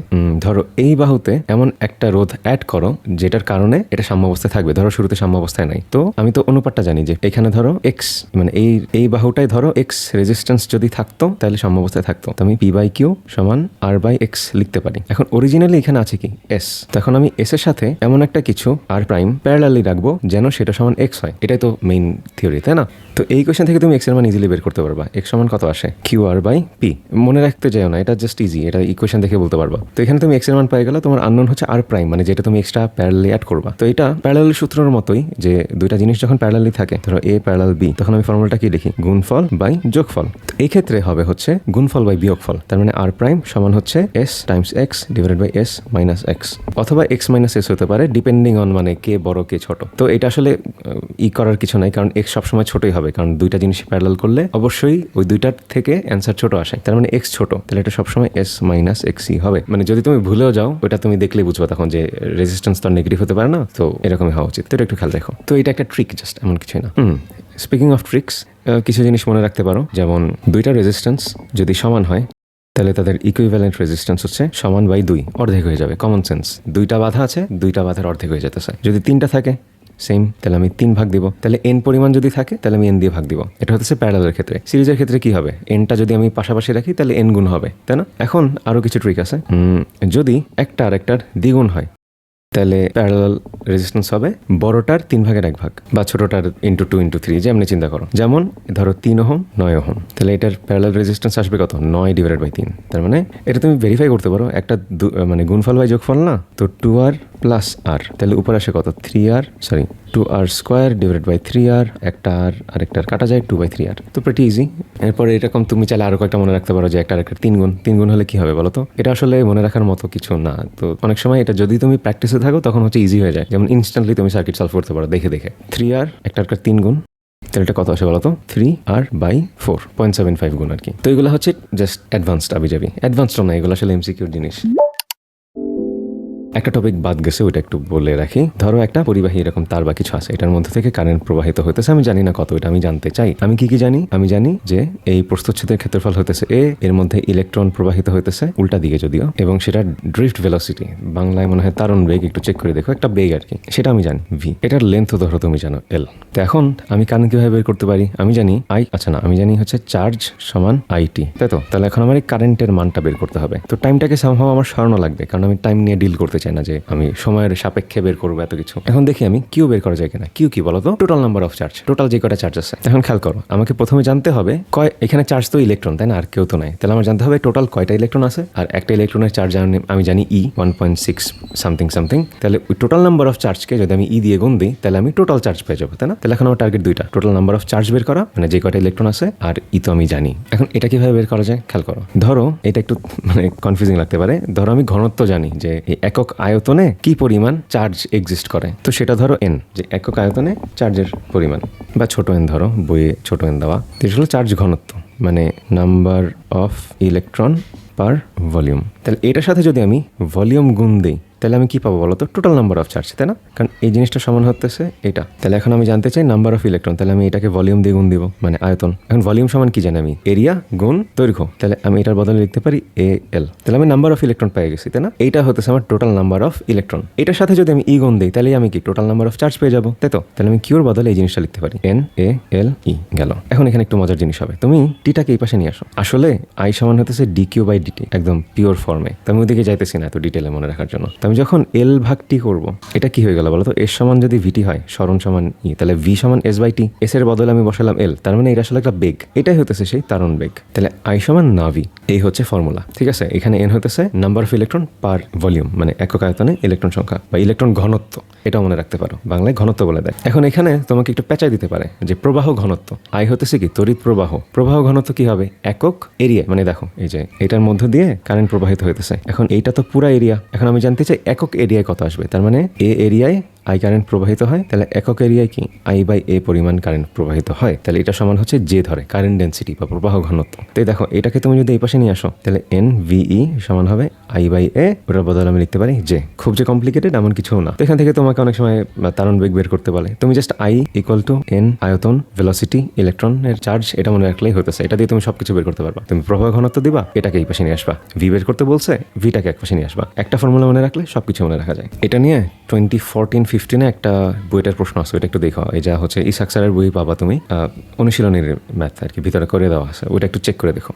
ধরো এই বাহুতে এমন একটা রোধ অ্যাড করো যেটার কারণে এটা সাম্যাবস্থায় থাকবে। ধরো শুরুতে সাম্যাবস্থায় নাই, তো আমি তো অনুপাতটা জানি যে এখানে ধরো X, মানে এই বাহুটায় ধরো X রেজিস্ট্যান্স যদি থাকতো তাহলে সাম্যাবস্থায় থাকতো, তো আমি P/Q সমান R/X লিখতে পারি। এখন অরিজিনালি এখানে আছে কি S, তখন আমি S এর সাথে এমন একটা কিছু R প্রাইম প্যারালালি রাখবো যেন সেটা সমান X হয়। এটাই তো মেইন থিওরি, তাই না? তো এই কোয়েশ্চেন থেকে তুমি X এর মান ইজিলি বের করতে পারবা। X সমান কত আসে, QR/P। মনে রাখতে যাও না, এটা জাস্ট ইজি, এটা ইকুয়েশন দেখে বলতে পারবা। তো এখানে তুমি X এর মান পেয়ে গেলে, তোমার আননোন হচ্ছে R প্রাইম, মানে যেটা তুমি এক্সট্রা প্যারালালি অ্যাড করবা। তো এটা প্যারালাল সূত্রের মতোই, যে দুইটা জিনিস যখন প্যারালালি থাকে, ধরো A প্যারালাল B, তখন আমি ফর্মুলাটা কি লিখি, গুণফল বাই যোগফল। তো এই ক্ষেত্রে হবে হচ্ছে গুণফল বাই বিয়োগফল, তার মানে R প্রাইম সমান হচ্ছে S times X divided by S minus X, অথবা X মাইনাস S হতে পারে, ডিপেন্ডিং অন মানে কে বড় কে ছোট। তো এটা আসলে করার কিছু নাই, কারণ X সবসময় ছোটই হবে, কারণ দুইটা জিনিস প্যারালাল করলে অবশ্যই ওই দুইটার থেকে অ্যান্সার ছোট আসে, তার মানে X ছোট, তাহলে এটা সবসময় S মাইনাস XC হবে। মানে যদি তুমি ভুলেও যাও, ওটা তুমি দেখলেই বুঝবা তখন যে রেজিস্ট্যান্স তো নেগেটিভ হতে পারে না, তো এরকমই হওয়া উচিত। তো এটা একটু খেয়াল রাখো। তো এটা একটা ট্রিক, জাস্ট এমন কিছুই না। স্পিকিং অফ ট্রিক্স, কিছু জিনিস মনে রাখতে পারো, যেমন দুইটা রেজিস্ট্যান্স যদি সমান হয় তাহলে তাদের ইকুইভ্যালেন্ট রেজিস্ট্যান্স হচ্ছে সমান বাই 2, অর্ধেক হয়ে যাবে। কমন সেন্স, দুইটা বাধা আছে, দুইটা বাধার অর্ধেক হয়ে যেতেছে। যদি 3টা থাকে সেম, তাহলে আমি 3 ভাগ দিব, তাহলে n পরিমাণ যদি থাকে তাহলে আমি n দিয়ে ভাগ দিব। এটা হচ্ছে প্যারালালের ক্ষেত্রে। সিরিজের ক্ষেত্রে কি হবে, nটা যদি আমি পাশাপাশি রাখি তাহলে n গুণ হবে, তাই না? এখন আরো কিছু ট্রিক আছে, যদি একটা আর একটার দ্বিগুণ হয় তাহলে প্যারালাল রেজিস্ট্যান্স হবে বড়টার 3/1 বা ছোটটার × 2 × 3, যেমনি চিন্তা করো। যেমন ধরো 3 ওহম 9 ওহম, তাহলে এটার প্যারালাল রেজিস্ট্যান্স আসবে কত? 9/3। তার মানে এটা তুমি ভেরিফাই করতে পারো, একটা মানে গুণফল বাই যোগফল না, তো 2r + r, তাহলে উপরে আসে কত? 2r²/3r, একটা আর আরেকটার কাটা যায় 2/3r, তো প্রিটি ইজি। এরপরে এরকম তুমি চাইলে আরো কয়েকটা মনে রাখতে পারো যে একটা আরেকটা 3 গুণ হলে কি হবে বলো তো? এটা আসলে মনে রাখার মতো কিছু না, তো অনেক সময় এটা যদি তুমি প্র্যাকটিসে থাকো তখন হচ্ছে ইজি হয়ে যায়। যেমন ইনস্ট্যান্টলি তুমি সার্কিট সলভ করতে পারো দেখে দেখে। 3r একটা আরেকটা 3 গুণ, তাহলে এটা কত আসে বলো তো? 3r/4, 0.75 গুণ আর কি। তো এগুলো হচ্ছে জাস্ট অ্যাডভান্সড আবিজাবি, অ্যাডভান্সড না, এগুলো আসলে এমসিকিউর জিনিস। একটা টপিক বাদ গেছে, ওইটা একটু বলে রাখি। ধরো একটা পরিবাহী এরকম তার বা কিছু আছে, এটার মধ্যে থেকে কারেন্ট প্রবাহিত হইতেছে, আমি জানি না কত, এটা আমি জানতে চাই। আমি কি জানি? আমি জানি যে এই প্রস্থচ্ছেদের ক্ষেত্রফল হইতেছে a, এর মধ্যে ইলেকট্রন প্রবাহিত হইতেছে উল্টা দিকে যদিও, এবং সেটা ড্রিফট ভেলোসিটি, বাংলায় মনে হয় তারণ বেগ, একটু চেক করে দেখো, একটা বেগ আর কি, সেটা আমি জানি v। এটার লেন্থ ধরো তুমি জানো l। তো এখন আমি কারেন্ট কিভাবে বের করতে পারি? আমি জানি i, আচ্ছা না, আমি জানি হচ্ছে চার্জ সমান it, তাই তো? তাহলে এখন আমার এই কারেন্টের মানটা বের করতে হবে। তো টাইমটাকে সামহাও আমার সরানো লাগবে, কারণ আমি টাইম নিয়ে ডিল করতে চাই না যে আমি সময়ের সাপেক্ষে বের করবো এত কিছু। এখন দেখি আমি কিউ বের করা যায় কিনা। কিউ কি বলতো? Total number of charge, total যে কটা চার্জ আছে। এখন খেয়াল করো, আমাকে প্রথমে জানতে হবে এখানে চার্জ তো ইলেকট্রন, তাই না? আর কেউ তো নাই, তাহলে আমার জানতে হবে টোটাল কয়টা ইলেকট্রন আছে, আর একটা ইলেকট্রনের চার্জ আমি জানি E 1.6 সামথিং। তাহলে ওই টোটাল নাম্বার অফ চার্জকে যদি আমি E দিয়ে গুণ দিই, তাহলে আমি টোটাল চার্জ পেয়ে যাবো, তাই না? তাহলে এখন আমার টার্গেট দুইটা, টোটাল নাম্বার অফ চার্জ বের করা, মানে যে কয়টা ইলেকট্রন আছে, আর E তো আমি জানি। এখন এটা কিভাবে বের করা যায় খেয়াল করো। ধরো এটা একটু মানে কনফিউজিং লাগতে পারে। ধরো আমি ঘনত্ব জানি যে এই একক আয়তনে কি পরিমাণ চার্জ এক্সিস্ট করে, তো সেটা ধরো n, যে একক আয়তনে চার্জের পরিমাণ, বা ছোট n ধরো, বইয়ে ছোট n দেওয়া। তো এটা হলো চার্জ ঘনত্ব, মানে number of electron per volume. তাহলে এটার সাথে যদি আমি ভলিউম গুণ দিই, তাহলে আমি কি পাবো বলতো? টোটাল নাম্বার অফ চার্জ, তাই না? কারণ এই জিনিসটা সমান হতেছে এটা। তাহলে এখন আমি জানতে চাই নাম্বার অফ ইলেকট্রন, তাহলে আমি এটাকে ভলিউম দিয়ে গুণ দিব, মানে আয়তন। এখন ভলিউম সমান কি জানি আমি? এরিয়া গুণ দৈর্ঘ্য। তাহলে আমি এটার বদলে লিখতে পারি AL, তাহলে আমি নাম্বার অফ ইলেকট্রন পেয়ে গেছি, তাই না? এইটা হতেছে আমার টোটাল নাম্বার অফ ইলেকট্রন। এটার সাথে যদি আমি গুণ দিই, তাহলে আমি কি টোটাল নাম্বার অফ চার্জ পেয়ে যাবো, তাই তো? তাহলে আমি কিউর বদলে এই জিনিসটা লিখতে পারি NaLe গেল। এখন এখানে একটু মজার জিনিস হবে, তুমি টিটাকে এই পাশে নিয়ে আসো। আসলে I সমান হতেছে dQ/dt, একদম পিওর ফর্মে। তো আমি ওইদিকে যাইতেছি না এত ডিটেলে মনে রাখার জন্য। তো আমি যখন L/T করবো, এটা কি হয়ে গেল বলো তো? S সমান যদি VT হয়, সরণ সমান E, তাহলে V সমান S/T, S এর বদলে আমি বসালাম L, তার মানে এটা আসলে একটা বেগ, এটাই হতেছে সেই তারণ বেগ। তাহলে I সমান না V, এই হচ্ছে ফর্মুলা, ঠিক আছে? এখানে N হতেছে number of electron per volume, মানে একক আয়তনে ইলেকট্রন সংখ্যা বা ইলেকট্রন ঘনত্ব, এটাও মনে রাখতে পারো, বাংলায় ঘনত্ব বলে দেয়। এখন এখানে তোমাকে একটু পেঁচাই দিতে পারে যে প্রবাহ ঘনত্ব, I হতেছে কি? তড়িৎ প্রবাহ। প্রবাহ ঘনত্ব কি হবে? একক এরিয়া, মানে দেখো এই যে এটার মধ্য দিয়ে কারেন্ট প্রবাহিত হইতেছে। এখন এইটা তো পুরা এরিয়া, এখন আমি জানতে চাই একক এরিয়ায় কত আসবে। তার মানে এ এরিয়ায় I কারেন্ট প্রবাহিত হয়, তাহলে একক এরিয়ায় কি I/A পরিমাণ কারেন্ট প্রবাহিত হয়, তাহলে এটা সমান হচ্ছে J ধরে কারেন্ট ডেন্সিটি বা প্রবাহ ঘনত্ব। তাই দেখো এটাকে তুমি যদি এই পাশে নিয়ে আসো, তাহলে NVE সমান হবে I/A, ওটার বদলে আমি লিখতে পারি J। খুব যে কমপ্লিকেটেড এমন কিছু না। তো এখান থেকে তোমাকে অনেক সময় তারণ বেগ বের করতে বলে, তুমি জাস্ট I = N আয়তন, ভেলোসিটি, ইলেকট্রনের চার্জ, এটা মনে রাখলেই হতেছে। এটা দিয়ে তুমি সবকিছু বের করতে পারবা। তুমি প্রবাহ ঘনত্ব দিবা, এটাকে এই পাশে নিয়ে আসবা। V বের করতে বলছে, ভিটাকে এক পাশে নিয়ে আসবা। একটা ফর্মুলা মনে রাখলে সবকিছু মনে রাখা যায়। এটা নিয়ে 2014-15 একটা বইটার প্রশ্ন আছে, ওইটা একটু দেখো। এই যা হচ্ছে ইসাক স্যারের বই পাবা তুমি, অনুশীলনীর ম্যাথ আর কি, ভিতরে করে দেওয়া আছে, ওইটা একটু চেক করে দেখো।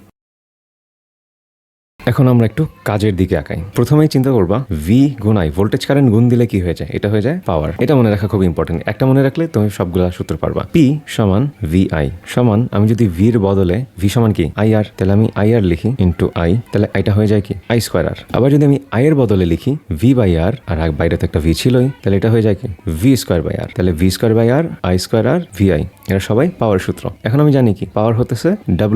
এখন আমরা একটু কাজের দিকে আঁকাই। প্রথমেই চিন্তা করবা V গুণ I, ভোল্টেজ কারেন্ট গুণ দিলে কি হয়ে যায়? এটা হয়ে যায় পাওয়ার। এটা মনে রাখা খুব ইম্পর্টেন্ট, একটা মনে রাখলে তুমি সবগুলা সূত্র পারবা। P সমান VI সমান, আমি যদি V এর বদলে V সমান কি IR, তাহলে আমি IR লিখি ইন্টু I, তাহলে এটা হয়ে যায় কি I²R। আবার যদি আমি I এর বদলে লিখি V/R, আর বাইরে তো একটা V ছিলই, তাহলে এটা হয়ে যায় কি V²/R, তাহলে V²/R I²R VI, এরা সবাই পাওয়ার সূত্র। এখন আমি জানি কি পাওয়ার হতেছে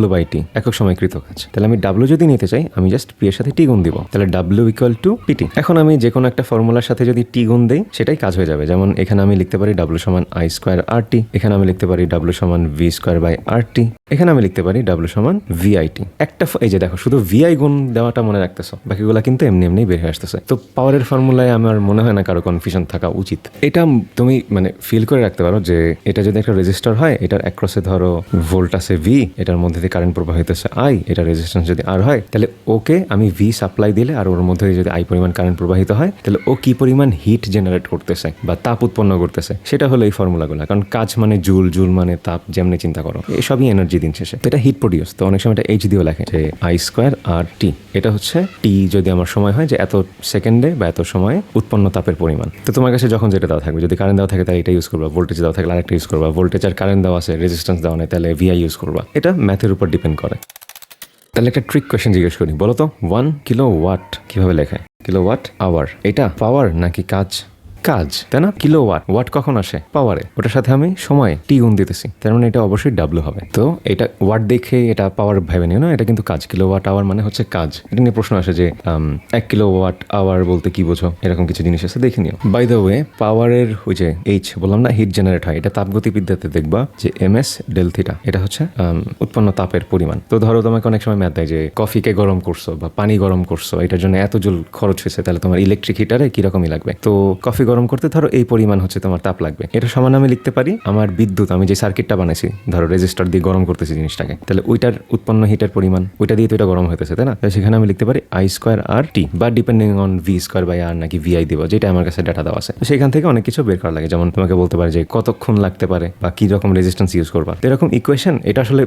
W/T, একক সময়কৃত কাজ। তাহলে আমি W যদি নিতে চাই, আমি জাস্ট P এর সাথে T গুণ দিব, তাহলে W = PT। এখন আমি যে কোনো একটা ফর্মুলার সাথে যদি T গুণ দেই, সেটাই কাজ হয়ে যাবে। যেমন এখানে আমি লিখতে পারি W সমান I²RT, এখানে আমি লিখতে পারি W সমান V²/RT, এখানে আমি লিখতে পারি W সমান VIT। একটা এই যে দেখো, শুধু VI গুণ দেওয়াটা মনে রাখতেছো, বাকিগুলা কিন্তু এমনি বের হয়ে আসতেছে। তো পাওয়ারের ফর্মুলায় আমার মনে হয় না কারো কনফিউশন থাকা উচিত। এটা তুমি মানে ফিল করে রাখতে পারো যে এটা যদি একটা রেজিস্টার হয়, এটার অ্যাক্রসে ধরো ভোল্ট আছে V, এটার মধ্যে দিয়ে কারেন্ট প্রবাহিত হচ্ছে I, এটা রেজিস্ট্যান্স যদি R হয়, তাহলে ও ওকে আমি ভি সাপ্লাই দিলে আর ওর মধ্যে যদি আই পরিমাণ কারেন্ট প্রবাহিত হয় তাহলে ও কি পরিমাণ হিট জেনারেট করতেছে বা তাপ উৎপন্ন করতেছে সেটা হলো এই ফর্মুলাগুলো। কারণ কাজ মানে জুল, জুল মানে তাপ, যেমনি চিন্তা করো এসবই এনার্জি দিন শেষে। তো এটা হিট প্রডিউস, তো অনেক সময় এটা এইচ দিয়েও লেখে যে আই স্কোয়ার আর টি। এটা হচ্ছে টি যদি আমার সময় হয় যে এত সেকেন্ডে বা এত সময়ে উৎপন্ন তাপের পরিমাণ। তো তোমার কাছে যখন যেটা দেওয়া থাকবে, যদি কারেন্ট দেওয়া থাকে তাহলে এটা ইউজ করবা, ভোল্টেজ দেওয়া থাকলে আরেকটা ইউজ করবা, ভোল্টেজ আর কারেন্ট দেওয়া আছে, রেজিস্ট্যান্স দেওয়া নেই তাহলে ভিআই ইউজ করবা। এটা ম্যাথের উপর ডিপেন্ড করে। তাহলে একটা ট্রিক কোয়েশ্চেন জিজ্ঞেস করি, বলো তো 1 কিলোওয়াট কিভাবে লেখায়? কিলোওয়াট আওয়ার, এটা পাওয়ার নাকি কাজ? কাজ, তাই না? কিলোওয়াট, ওয়াট কখন আসে? পাওয়ারে। ওটার সাথে আমি সময় টি গুণ দিতেছি, তার মানে এটা অবশ্যই ডাব্লু হবে। তো এটা ওয়াট দেখে এটা পাওয়ার ভেবে নিও না, এটা কিন্তু কাজ। কিলোওয়াট আওয়ার মানে হচ্ছে কাজ। এটা নিয়ে প্রশ্ন আসে যে 1 কিলোওয়াট আওয়ার বলতে কি বোঝো, এরকম কিছু জিনিস আছে, দেখে নিও। বাই দ্য ওয়ে, পাওয়ারের ওই যে এইচ বললাম না, হিট জেনারেট হয়, এটা তাপগতিবিদ্যাতে দেখবা যে এমএস ডেল থিটা, এটা হচ্ছে উৎপন্ন তাপের পরিমাণ। তো ধরো তোমাকে অনেক সময় ম্যাথ দেয় যে কফিকে গরম করছো বা পানি গরম করছো, এটার জন্য এত জুল খরচ হয়েছে, তাহলে তোমার ইলেকট্রিক হিটারে কিরকমই লাগবে। তো কফি গরম করতে ধরো এই পরিমাণ হচ্ছে তোমার তাপ লাগবে। এটা সমান আমি লিখতে পারি আমার বিদ্যুৎ, আমি যে সার্কিটটা বানাইছি ধরো রেজিস্টার দিয়ে গরম করতেছি জিনিসটাকে, তাহলে ওইটার উৎপন্ন হিটের পরিমাণ, ওইটা দিয়ে তো এটা গরম হইতেছে, তাই না? তাহলে সেখানে আমি লিখতে পারি আই স্কোয়ার আর টি, বা depending on V square by R নাকি ভিআই দিব, যেটা আমার কাছে ডাটা দেওয়া আছে। তো সেখান থেকে অনেক কিছু বের করা লাগে, যেমন তোমাকে বলতে পারে যে কতক্ষণ লাগতে পারে বা কি রকম রেজিস্ট্যান্স ইউজ করবা। এরকম ইকুয়েশন, এটা আসলে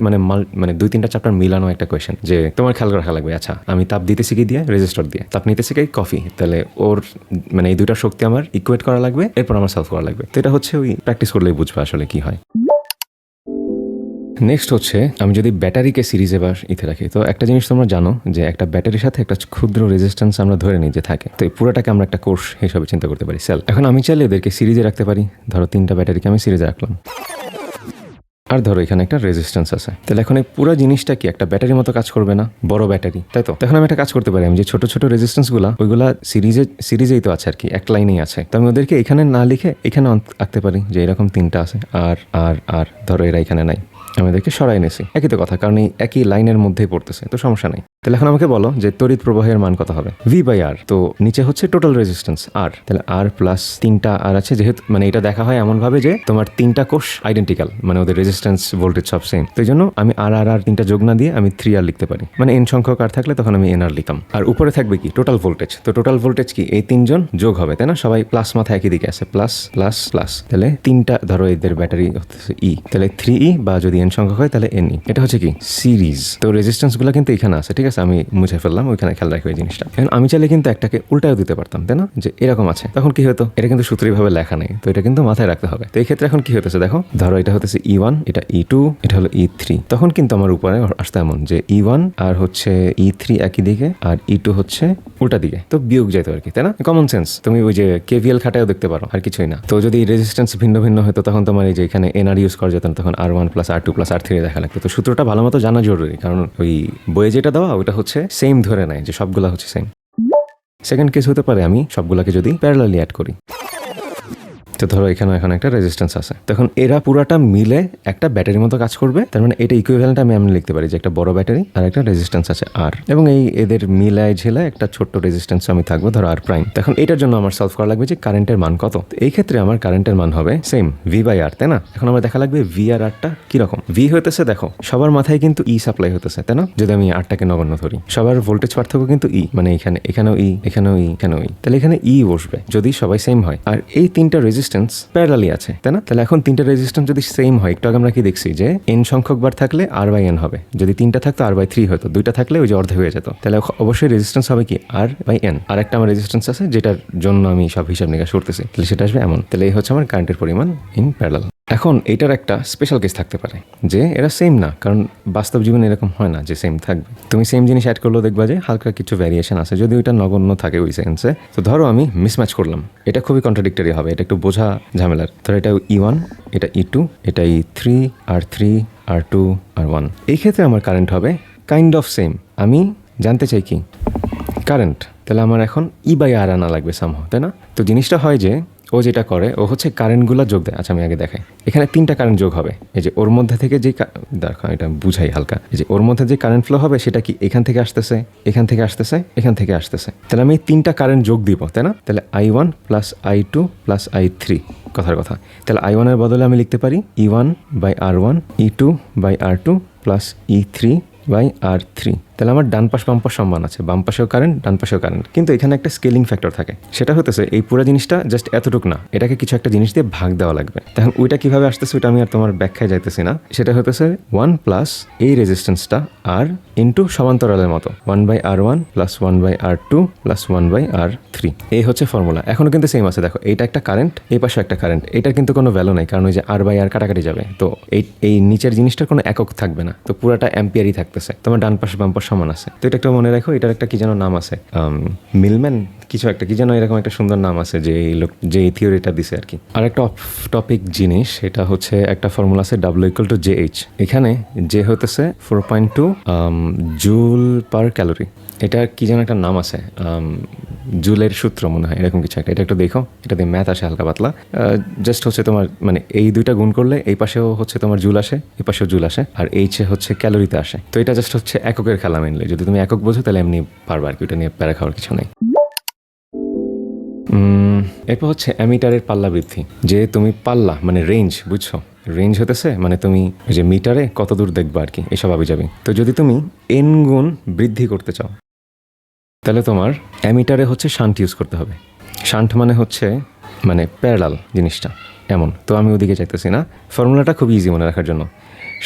মানে 2-3টা চ্যাপ্টার মিলানো একটা কোয়েশন, যে তোমার খেয়াল রাখা লাগবে আচ্ছা আমি তাপ দিতেছি কি দিয়ে, রেজিস্টার দিয়ে, তাপ নিতেছি কি কফি, তাহলে ওর মানে এই দুইটার শক্তি আমার ইকুয়েট করা লাগবে, এরপর আমার সলভ করা লাগবে। তো এটা হচ্ছে ওই প্র্যাকটিস করলেই বুঝবে আসলে কি হয়। নেক্সট হচ্ছে আমি যদি ব্যাটারিকে সিরিজে বা ইতে রাখি, তো একটা জিনিস তোমরা জানো যে একটা ব্যাটারির সাথে একটা ক্ষুদ্র রেজিস্ট্যান্স আমরা ধরে নিই যে থাকে, তো এই পুরোটাকে আমরা একটা কোর্স হিসেবে চিন্তা করতে পারি, সেল। এখন আমি চাইলে এদেরকে সিরিজে রাখতে পারি, ধরো 3টা ব্যাটারিকে আমি সিরিজে রাখলাম, আর ধরো এখানে একটা রেজিস্ট্যান্স আছে, তাহলে এখন এই পুরো জিনিসটা কি একটা ব্যাটারির মতো কাজ করবে না? বড় ব্যাটারি, তাই তো? তখন আমি একটা কাজ করতে পারি, আমি যে ছোট ছোট রেজিস্ট্যান্সগুলো ওইগুলা সিরিজেই তো আছে আর কি, এক লাইনেই আছে, তো আমি ওদেরকে এখানে না লিখে এখানে আঁকতে পারি যে এরকম 3টা আছে, আর আর আর ধরো এরা এখানে নাই, আমি ওদেরকে সরাই নিয়েছি। একই তো কথা, কারণ এই একই লাইনের মধ্যেই পড়তেছে, তো সমস্যা নেই। তাহলে এখন আমাকে বলো যে তড়িৎ প্রবাহের মান কত হবে? ভি বাই আর, তো নিচে হচ্ছে টোটাল রেজিস্ট্যান্স আর, তাহলে আর প্লাস 3টা আর আছে, যেহেতু মানে এটা দেখা হয় এমন ভাবে যে তোমার 3টা কোষ আইডেন্টিক্যাল, মানে ওদের রেজিস্ট্যান্স ভোল্টেজ সব সেম, তো এই জন্য আমি আর 3টা যোগ না দিয়ে আমি 3 আর লিখতে পারি, মানে এন সংখ্যক আর থাকলে তখন আমি এন আর লিখতাম। আর উপরে থাকবে কি টোটাল ভোল্টেজ, তো টোটাল ভোল্টেজ কি এই 3জন যোগ হবে, তাই না? সবাই প্লাস মাথা একই দিকে আছে, প্লাস প্লাস প্লাস, তাহলে 3টা ধরো এদের ব্যাটারি হচ্ছে ই, তাহলে 3E, বা যদি এন সংখ্যক হয় তাহলে এনই। এটা হচ্ছে কি সিরিজ, তো রেজিস্ট্যান্স গুলো কিন্তু এখানে আছে, ঠিক আছে? আমি মুছে ফেললাম, ওইখানে খেয়াল রাখবে এই জিনিসটা। এখন আমি চাইলে কিন্তু একটাকে উল্টাও দিতে পারতাম, তাই না? যে এরকম আছে, তখন কি হতো? এটা কিন্তু সূত্রীভাবে লেখা নেই, তো এটা কিন্তু মাথায় রাখতে হবে। তো এই ক্ষেত্রে এখন কি হতেছে দেখো, ধরো এটা হতেছে E1, এটা E2, এটা হলো E3, তখন কিন্তু আমার উপরে আসতে এমন যে E1 আর হচ্ছে E3 একই দিকে আর E2 হচ্ছে উল্টা দিকে, তো বিয়োগ যাইতো আর কি, তাই না? কমন সেন্স, তুমি ওই যে কেভিএল খাটায়ও দেখতে পারো, আর কিছুই না। তো যদি রেজিস্ট্যান্স ভিন্ন ভিন্ন হতো তখন তোমার এই যে এখানে এনআর ইউজ করা যেত না, তখন R1 plus R2 plus R3 দেখা লাগতো। তো সূত্রটা ভালো মতো জানা জরুরি, কারণ ওই বইয়ে যেটা দেওয়া ওটা হচ্ছে সেম ধরে নেয় যে সবগুলা হচ্ছে সেম। সেকেন্ড কেস হতে পারে আমি সবগুলাকে যদি প্যারালালি অ্যাড করি, তো ধরো এখানে এখন একটা রেজিস্ট্যান্স আছে, তখন এরা পুরাটা মিলে একটা ব্যাটারির মতো কাজ করবে, তার মানে এটা ইকুইভ্যালেন্ট আমি এমন লিখতে পারি যে একটা বড় ব্যাটারি আর একটা রেজিস্ট্যান্স আছে আর, এবং এই এদের মিলায় ঝেলায় একটা ছোট্ট রেজিস্ট্যান্স আমি থাকবো ধরো আর প্রাইম। তখন এটার জন্য আমার সলভ করা লাগবে যে কারেন্টের মান কত। এই ক্ষেত্রে আমার কারেন্টের মান হবে সেম ভি বাই আর, তাই না? এখন আমার দেখা লাগবে ভি আর আরটা কিরকম। ভি হইতেছে দেখো সবার মাথায় কিন্তু ই সাপ্লাই হতেছে, তাই না? যদি আমি আরটাকে নগণ্য ধরি, সবার ভোল্টেজ পার্থক্য কিন্তু ই, মানে এখানেও ই, এখানেও ই, এখানেও ই, তাহলে এখানে ই বসবে যদি সবাই সেম হয়। আর এই 3টা রেজিস্ট্যান্স প্যারালালি আছে, তাই না? তাহলে এখন 3টা রেজিস্ট্যান্স যদি সেম হয়, একটু আগে আমরা কি দেখছি যে এন সংখ্যক বার থাকলে আর বাই এন হবে, যদি 3টা থাকতো আর বাই 3 হতো, 2টা থাকলে ওই যে অর্ধেক হয়ে যেত, তাহলে অবশ্যই রেজিস্ট্যান্স হবে কি আর বাই এন। আর একটা আমার রেজিস্ট্যান্স আছে যেটার জন্য আমি সব হিসাব নিকাশ করতেছি, তাহলে সেটা আসবে এমন। তাহলে এই হচ্ছে আমার কারেন্টের পরিমাণ ইন প্যারালাল। এখন এটার একটা স্পেশাল কেস থাকতে পারে যে এরা সেম না, কারণ বাস্তব জীবনে এরকম হয় না যে সেম থাকবে। তুমি সেম জিনিস অ্যাড করলেও দেখবা যে হালকা কিছু ভ্যারিয়েশন আছে, যদি ওইটা নগণ্য থাকে ওই সেন্সে। তো ধরো আমি মিসম্যাচ করলাম, এটা খুবই কন্ট্রাডিক্টরি হবে, এটা একটু বোঝা ঝামেলার। ধরো এটা E1, এটা E2, এটা E3, R3, R2, R1। এই ক্ষেত্রে আমার কারেন্ট হবে কাইন্ড অফ সেম। আমি জানতে চাই কি কারেন্ট, তাহলে আমার এখন ই বাই আর আনা লাগবে সামহাও, তাই না? তো জিনিসটা হয় যে ও যেটা করে ও হচ্ছে কারেন্টগুলো যোগ দেয়। আচ্ছা আমি আগে দেখাই, এখানে 3টা কারেন্ট যোগ হবে, এই যে ওর মধ্যে থেকে যে দেখো এটা বুঝাই হালকা, এই যে ওর মধ্যে যে কারেন্ট ফ্লো হবে সেটা কি এখান থেকে আসতেছে, এখান থেকে আসতেছে, এখান থেকে আসতেছে, তাহলে আমি 3টা কারেন্ট যোগ দিব, তাই না? তাহলে I1 plus I2 plus I3, কথার কথা। তাহলে I1 এর বদলে আমি লিখতে পারি E1 by R1, E2 by R2 plus E3 by R3, তাহলে আমার ডান পাশ বাম পাশ সমান আছে, বাম পাশেও কারেন্ট ডান পাশেও কারেন্ট, কিন্তু এখানে একটা স্কেলিং ফ্যাক্টর থাকে। সেটা হতেছে এই পুরো জিনিসটা জাস্ট এতটুক না, এটাকে কিছু একটা জিনিস দিয়ে ভাগ দেওয়া লাগবে। তখন ওইটা কিভাবে আসতেছে ওইটা আমি আর তোমার ব্যাখ্যায় যাইতেছি না। সেটা হতেছে 1 প্লাস এই রেজিস্ট্যান্সটা আর ইন্টু সমান্তরালের মতো 1/R1 plus 1/R2 plus 1/R3। এই হচ্ছে ফর্মুলা। এখনো কিন্তু সেম আছে। দেখো এইটা একটা কারেন্ট, এই পাশে একটা কারেন্ট, এটার কিন্তু কোনো ভ্যালু নাই, কারণ ওই যে R/R কাটাকাটি যাবে, তো এই নিচের জিনিসটার কোনো একক থাকবে না, তো পুরাটা অ্যাম্পিয়ারই থাকতেছে। তোমার ডান পাশে বাম পাশ সমান আছে। তো এটা একটা মনে রাখো, এটার একটা কি যেন নাম আছে, মিলম্যান কিছু একটা, কি যেন এরকম একটা সুন্দর নাম আছে যে এই লোক যে এই থিওরিটা দিছে আর কি। আর একটা অফ টপিক জিনিস, এটা হচ্ছে একটা ফর্মুলা আছে W=JH। এখানে যে হতেছে 4.2 জুল পার ক্যালোরি। এটা কি যেন একটা নাম আছে, জুলের সূত্র মনে হয়, এরকম কিছু একটা। এটা একটু দেখো, এটা দিয়ে ম্যাথ আসে হালকা পাতলা। জাস্ট হচ্ছে তোমার মানে এই দুইটা গুণ করলে এই পাশেও হচ্ছে তোমার জুল আসে, এই পাশেও জুল আসে, আর এইচে হচ্ছে ক্যালোরিতে আসে। তো এটা জাস্ট হচ্ছে এককের খেলা মেনলি। যদি তুমি একক বোঝো তাহলে এমনি পারবা আর কি, ওটা নিয়ে প্যারা খাওয়ার কিছু নেই। এরপর হচ্ছে অ্যামিটারের পাল্লা বৃদ্ধি। যে তুমি পাল্লা মানে রেঞ্জ, বুঝছো? রেঞ্জ হতেছে মানে তুমি ওই যে মিটারে কত দূর দেখবা আর কি, এসব আবি যাবি। তো যদি তুমি এন গুণ বৃদ্ধি করতে চাও তাহলে তোমার অ্যামিটারে হচ্ছে শান্ট ইউজ করতে হবে। শান্ট মানে হচ্ছে মানে প্যারালাল জিনিসটা এমন। তো আমি ওদিকে চাইতেছি না। ফর্মুলাটা খুব ইজি মনে রাখার জন্য।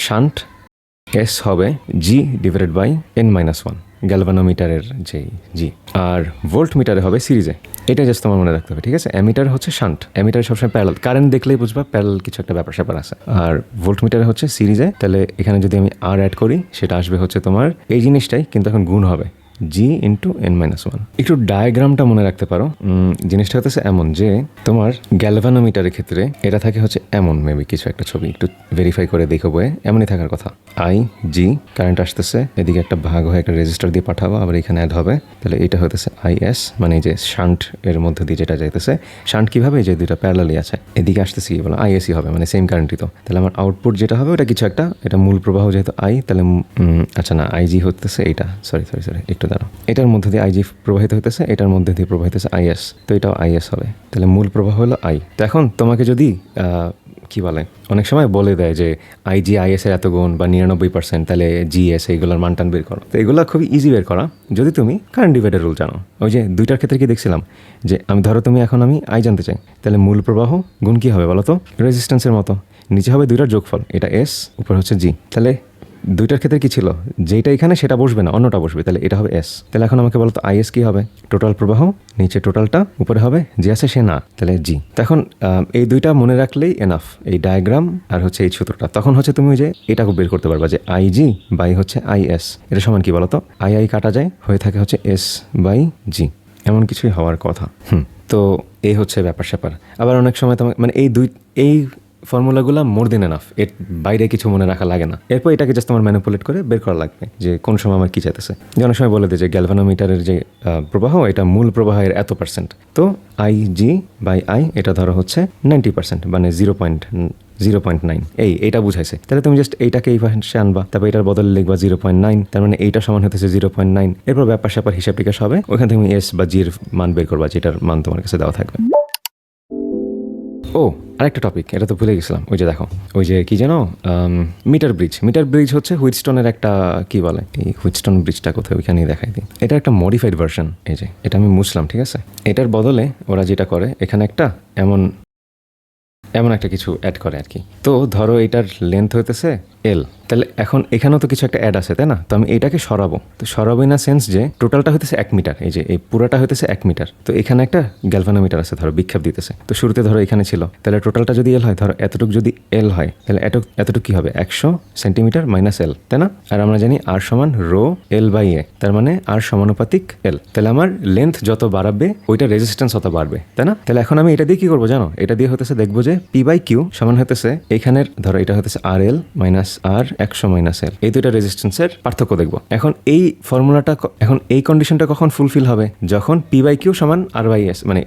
শান্ট এস হবে G/N-1 গ্যালভানোমিটারের যে জি, আর ভোল্ট মিটারে হবে সিরিজে। এটা জাস্ট তোমার মনে রাখতে হবে, ঠিক আছে? অ্যামিটার হচ্ছে শান্ট, অ্যামিটার সবসময় প্যারালাল, কারেন্ট দেখলেই বুঝবা প্যারালাল কিছু একটা ব্যাপার স্যাপার আছে। আর ভোল্ট মিটারে হচ্ছে সিরিজে। তাহলে এখানে যদি আমি আর অ্যাড করি সেটা আসবে হচ্ছে তোমার এই জিনিসটাই, কিন্তু এখন গুণ হবে G/N-1। একটু ডায়াগ্রামটা মনে রাখতে পারো। জিনিসটা হতেছে এমন যে তোমার গ্যালভানোমিটারের ক্ষেত্রে এটা থাকে হচ্ছে এমন, মেবি কিছু একটা ছবি একটু ভেরিফাই করে দেখো বইয়ে, এমনই থাকার কথা। IG কারেন্ট আসতেছে, এদিকে একটা ভাগ হয়ে একটা রেজিস্টার দিয়ে পাঠাবো, আবার এখানে অ্যাড হবে। তাহলে এটা হতেছে IS, মানে যে শান্ট এর মধ্যে দিয়ে যেটা যাইতেছে। শান্ট কিভাবে, যে দুইটা প্যারালালি আছে, এদিকে আসতেছে কি বলো ISই হবে, মানে সেম কারেন্টই। তো তাহলে আমার আউটপুট যেটা হবে ওটা কিছু একটা, এটা মূল প্রবাহ যেহেতু I, তাহলে আচ্ছা না, IG হতেছে এইটা, সরি একটু দাঁড়াও, এটার মধ্যে দিয়ে IG প্রবাহিত হইতেছে, এটার মধ্যে দিয়ে প্রবাহিত হচ্ছে IS, তো এটাও IS হবে। তাহলে মূল প্রবাহ হলো I। তো এখন তোমাকে যদি কি বলে, অনেক সময় বলে দেয় যে IGIS এর এত গুণ বা 99%, তাহলে GS এইগুলোর মানটান বের করো। তো এগুলো খুবই ইজি বের করা যদি তুমি কারেন্ট ডিভাইডার রুল জানো। ওই যে দুইটার ক্ষেত্রে কি দেখছিলাম যে আমি ধরো তুমি এখন আমি I জানতে চাই, তাহলে মূল প্রবাহ গুণ কি হবে বলো তো, রেজিস্ট্যান্সের মতো, নিচে হবে দুইটার যোগফল, এটা S, উপর হচ্ছে G। তাহলে দুইটার ক্ষেত্রে কি ছিল, যেটা এখানে সেটা বসবে না, অন্যটা বসবে, তাহলে এটা হবে S। তাহলে এখন আমাকে বলতো IS কি হবে, টোটাল প্রবাহ, নিচে টোটালটা, উপরে হবে যে আছে সে না, তাহলে G। তখন এই দুইটা মনে রাখলেই এনাফ, এই ডায়াগ্রাম আর হচ্ছে এই সূত্রটা। তখন হচ্ছে তুমি ওই যে এটা বের করতে পারবা যে IG বাই হচ্ছে IS এটা সমান কি বলতো, I কাটা যায়, হয়ে থাকে হচ্ছে S/G, এমন কিছুই হওয়ার কথা। তো এই হচ্ছে ব্যাপার স্যাপার। আবার অনেক সময় তোমার মানে এই ফর্মুলাগুলো মোর দেন এনাফ, এর বাইরে কিছু মনে রাখা লাগে না। এরপর এটাকে জাস্ট তোমার ম্যানিপুলেট করে বের করা লাগবে যে কোন সময় আমার কি চাইতেছে। যে অনেক সময় বলে দেয় যে গ্যালভানোমিটারের যে প্রবাহ, এটা মূল প্রবাহের এত %, তো IG/I এটা ধরো হচ্ছে 90%, মানে 0.9, এইটা বুঝাইছে। তাহলে তুমি জাস্ট এইটাকে এই পাশে আনবা, তারপর এটার বদলে লিখবা 0.9, তার মানে এইটা সমান হতেছে 0.9। এরপর ব্যাপার স্যাপার হিসাব টিকাশ হবে, ওখানে তুমি S বা G এর মান বের করবা, যেটার মান তোমার কাছে দেওয়া থাকবে। ও আরেকটা টপিক, এটা তো ভুলে গেছিলাম। ওই যে দেখো, ওই যে কি যেন মিটার ব্রিজ হচ্ছে হুইটস্টোনের একটা কি বলে, এই হুইটস্টোন ব্রিজটা কোথায়, ওইখানেই দেখাই দিই। এটা একটা মডিফাইড ভার্সন, এই যে এটা আমি মুছলাম, ঠিক আছে? এটার বদলে ওরা যেটা করে, এখানে একটা এমন একটা কিছু অ্যাড করে আর কি। তো ধরো এটার লেন্থ হইতেছে L, তাহলে এখন এখানেও তো কিছু একটা অ্যাড আছে, তাই না? তো আমি এটাকে সরাবো, তো সরাবো ইন আ সেন্স যে টোটালটা হইতেছে 1 মিটার, এই যে এই পুরাটা হইতেছে 1 মিটার। তো এখানে একটা গ্যালভানোমিটার আছে, ধরো বিক্ষেপ দিতেছে। তো শুরুতে ধরো এখানে ছিল, তাহলে টোটালটা যদি L হয়, ধরো এতটুক যদি L হয়, তাহলে এতটুক কি হবে, 100 সেন্টিমিটার মাইনাস L, তাই না? আর আমরা জানি R সমান রো L/A, তার মানে R সমানুপাতিক L। তাহলে আমার লেন্থ যত বাড়াবে ওইটা রেজিস্ট্যান্স তত বাড়বে, তাই না? তাহলে এখন আমি এটা দিয়ে কি করবো জানো, এটা দিয়ে হতেছে দেখবো যে P/Q সমান হতেছে এখানের, ধরো এটা হতেছে RL minus R 100 minus L, এই দুইটা রেজিস্ট্যান্সের পার্থক্য দেখবো। এখন এই ফর্মুলাটা, এখন এই কন্ডিশনটা কখন ফুলফিল হবে, যখন P/Q সমান R/S, মানে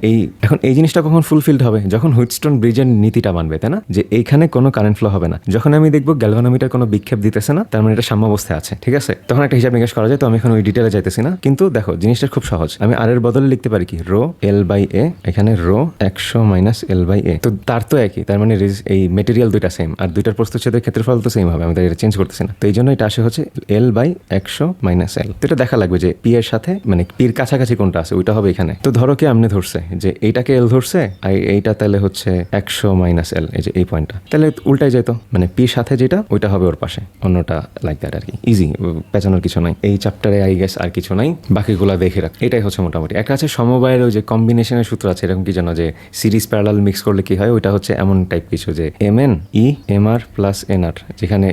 এখন এই জিনিসটা কখন ফুলফিলড হবে, যখন হুইটস্টোন ব্রিজের নীতিটা মানবে, তাই না? যে এইখানে কোনো কারেন্ট ফ্লো হবে না। যখন আমি দেখবো গ্যালভানোমিটার কোনো বিক্ষেপ দিতেছে না, তার মানে এটা সাম্যাবস্থায় আছে, ঠিক আছে? তখন একটা হিসাব নিকাশ করা যায়। তো আমি এখন ওই ডিটেলে যাইতেছি না, কিন্তু দেখো জিনিসটা খুব সহজ। আমি R এর বদলে লিখতে পারি কি, রো L/A, এখানে রো 100 মাইনাস L/A। তো তার তো একই, তার মানে এই মেটেরিয়াল দুইটা সেম, আর দুইটার প্রস্থচ্ছেদের ক্ষেত্রফল তো সেম হবে। হবে, আমাদের এটা চেঞ্জ করতেছি না। তো এই জন্য এটা আসে হচ্ছে L বাই 100 মাইনাস L। তো এটা দেখা লাগবে যে পি এর সাথে মানে পির কাছাকাছি কোনটা আছে ওইটা হবে এখানে। তো ধরো কি আমনে ধরছে যে এইটাকে L ধরছে আর এইটা তাহলে হচ্ছে 100 মাইনাস L, এই যে এই পয়েন্টটা, তাহলে উল্টাই যেত, মানে পির সাথে যেটা ওইটা হবে ওর পাশে, অন্যটা লাইক দ্যাট আর কি। ইজি, পেঁচানোর কিছু নাই এই চ্যাপ্টারে, আই গেস আর কিছু নাই, বাকিগুলো দেখে রাখ। এটাই হচ্ছে মোটামুটি। একটা আছে সমবায়ের ওই যে কম্বিনেশনের সূত্র আছে, এরকম কি জানো যে সিরিজ প্যারালাল মিক্স করলে কি হয়, ওইটা হচ্ছে এমন টাইপ কিছু যে mn ই mr প্লাস nr, যেখানে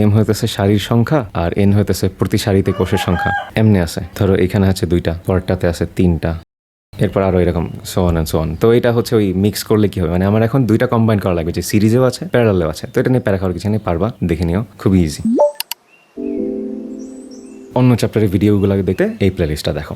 m হইতেছে সারির সংখ্যা আর n হইতেছে প্রতি সারিতে কোষের সংখ্যা। এমনি আছে, ধরো এখানে আছে 2টা, পরেরটাতে আছে 3টা, এরপর আরো এরকম so on and so on. তো এটা হচ্ছে ওই মিক্স করলে কি হবে, মানে আমার এখন 2টা কম্বাইন করা লাগবে, যে সিরিজেও আছে প্যারালালেও আছে। তো এটা নিয়ে প্যারা খাওয়ার কিছু নেই, পারবা, দেখে নিও, খুবই ইজি। অন্য চ্যাপ্টারের ভিডিওগুলো দেখতে এই প্লেলিস্টটা দেখো।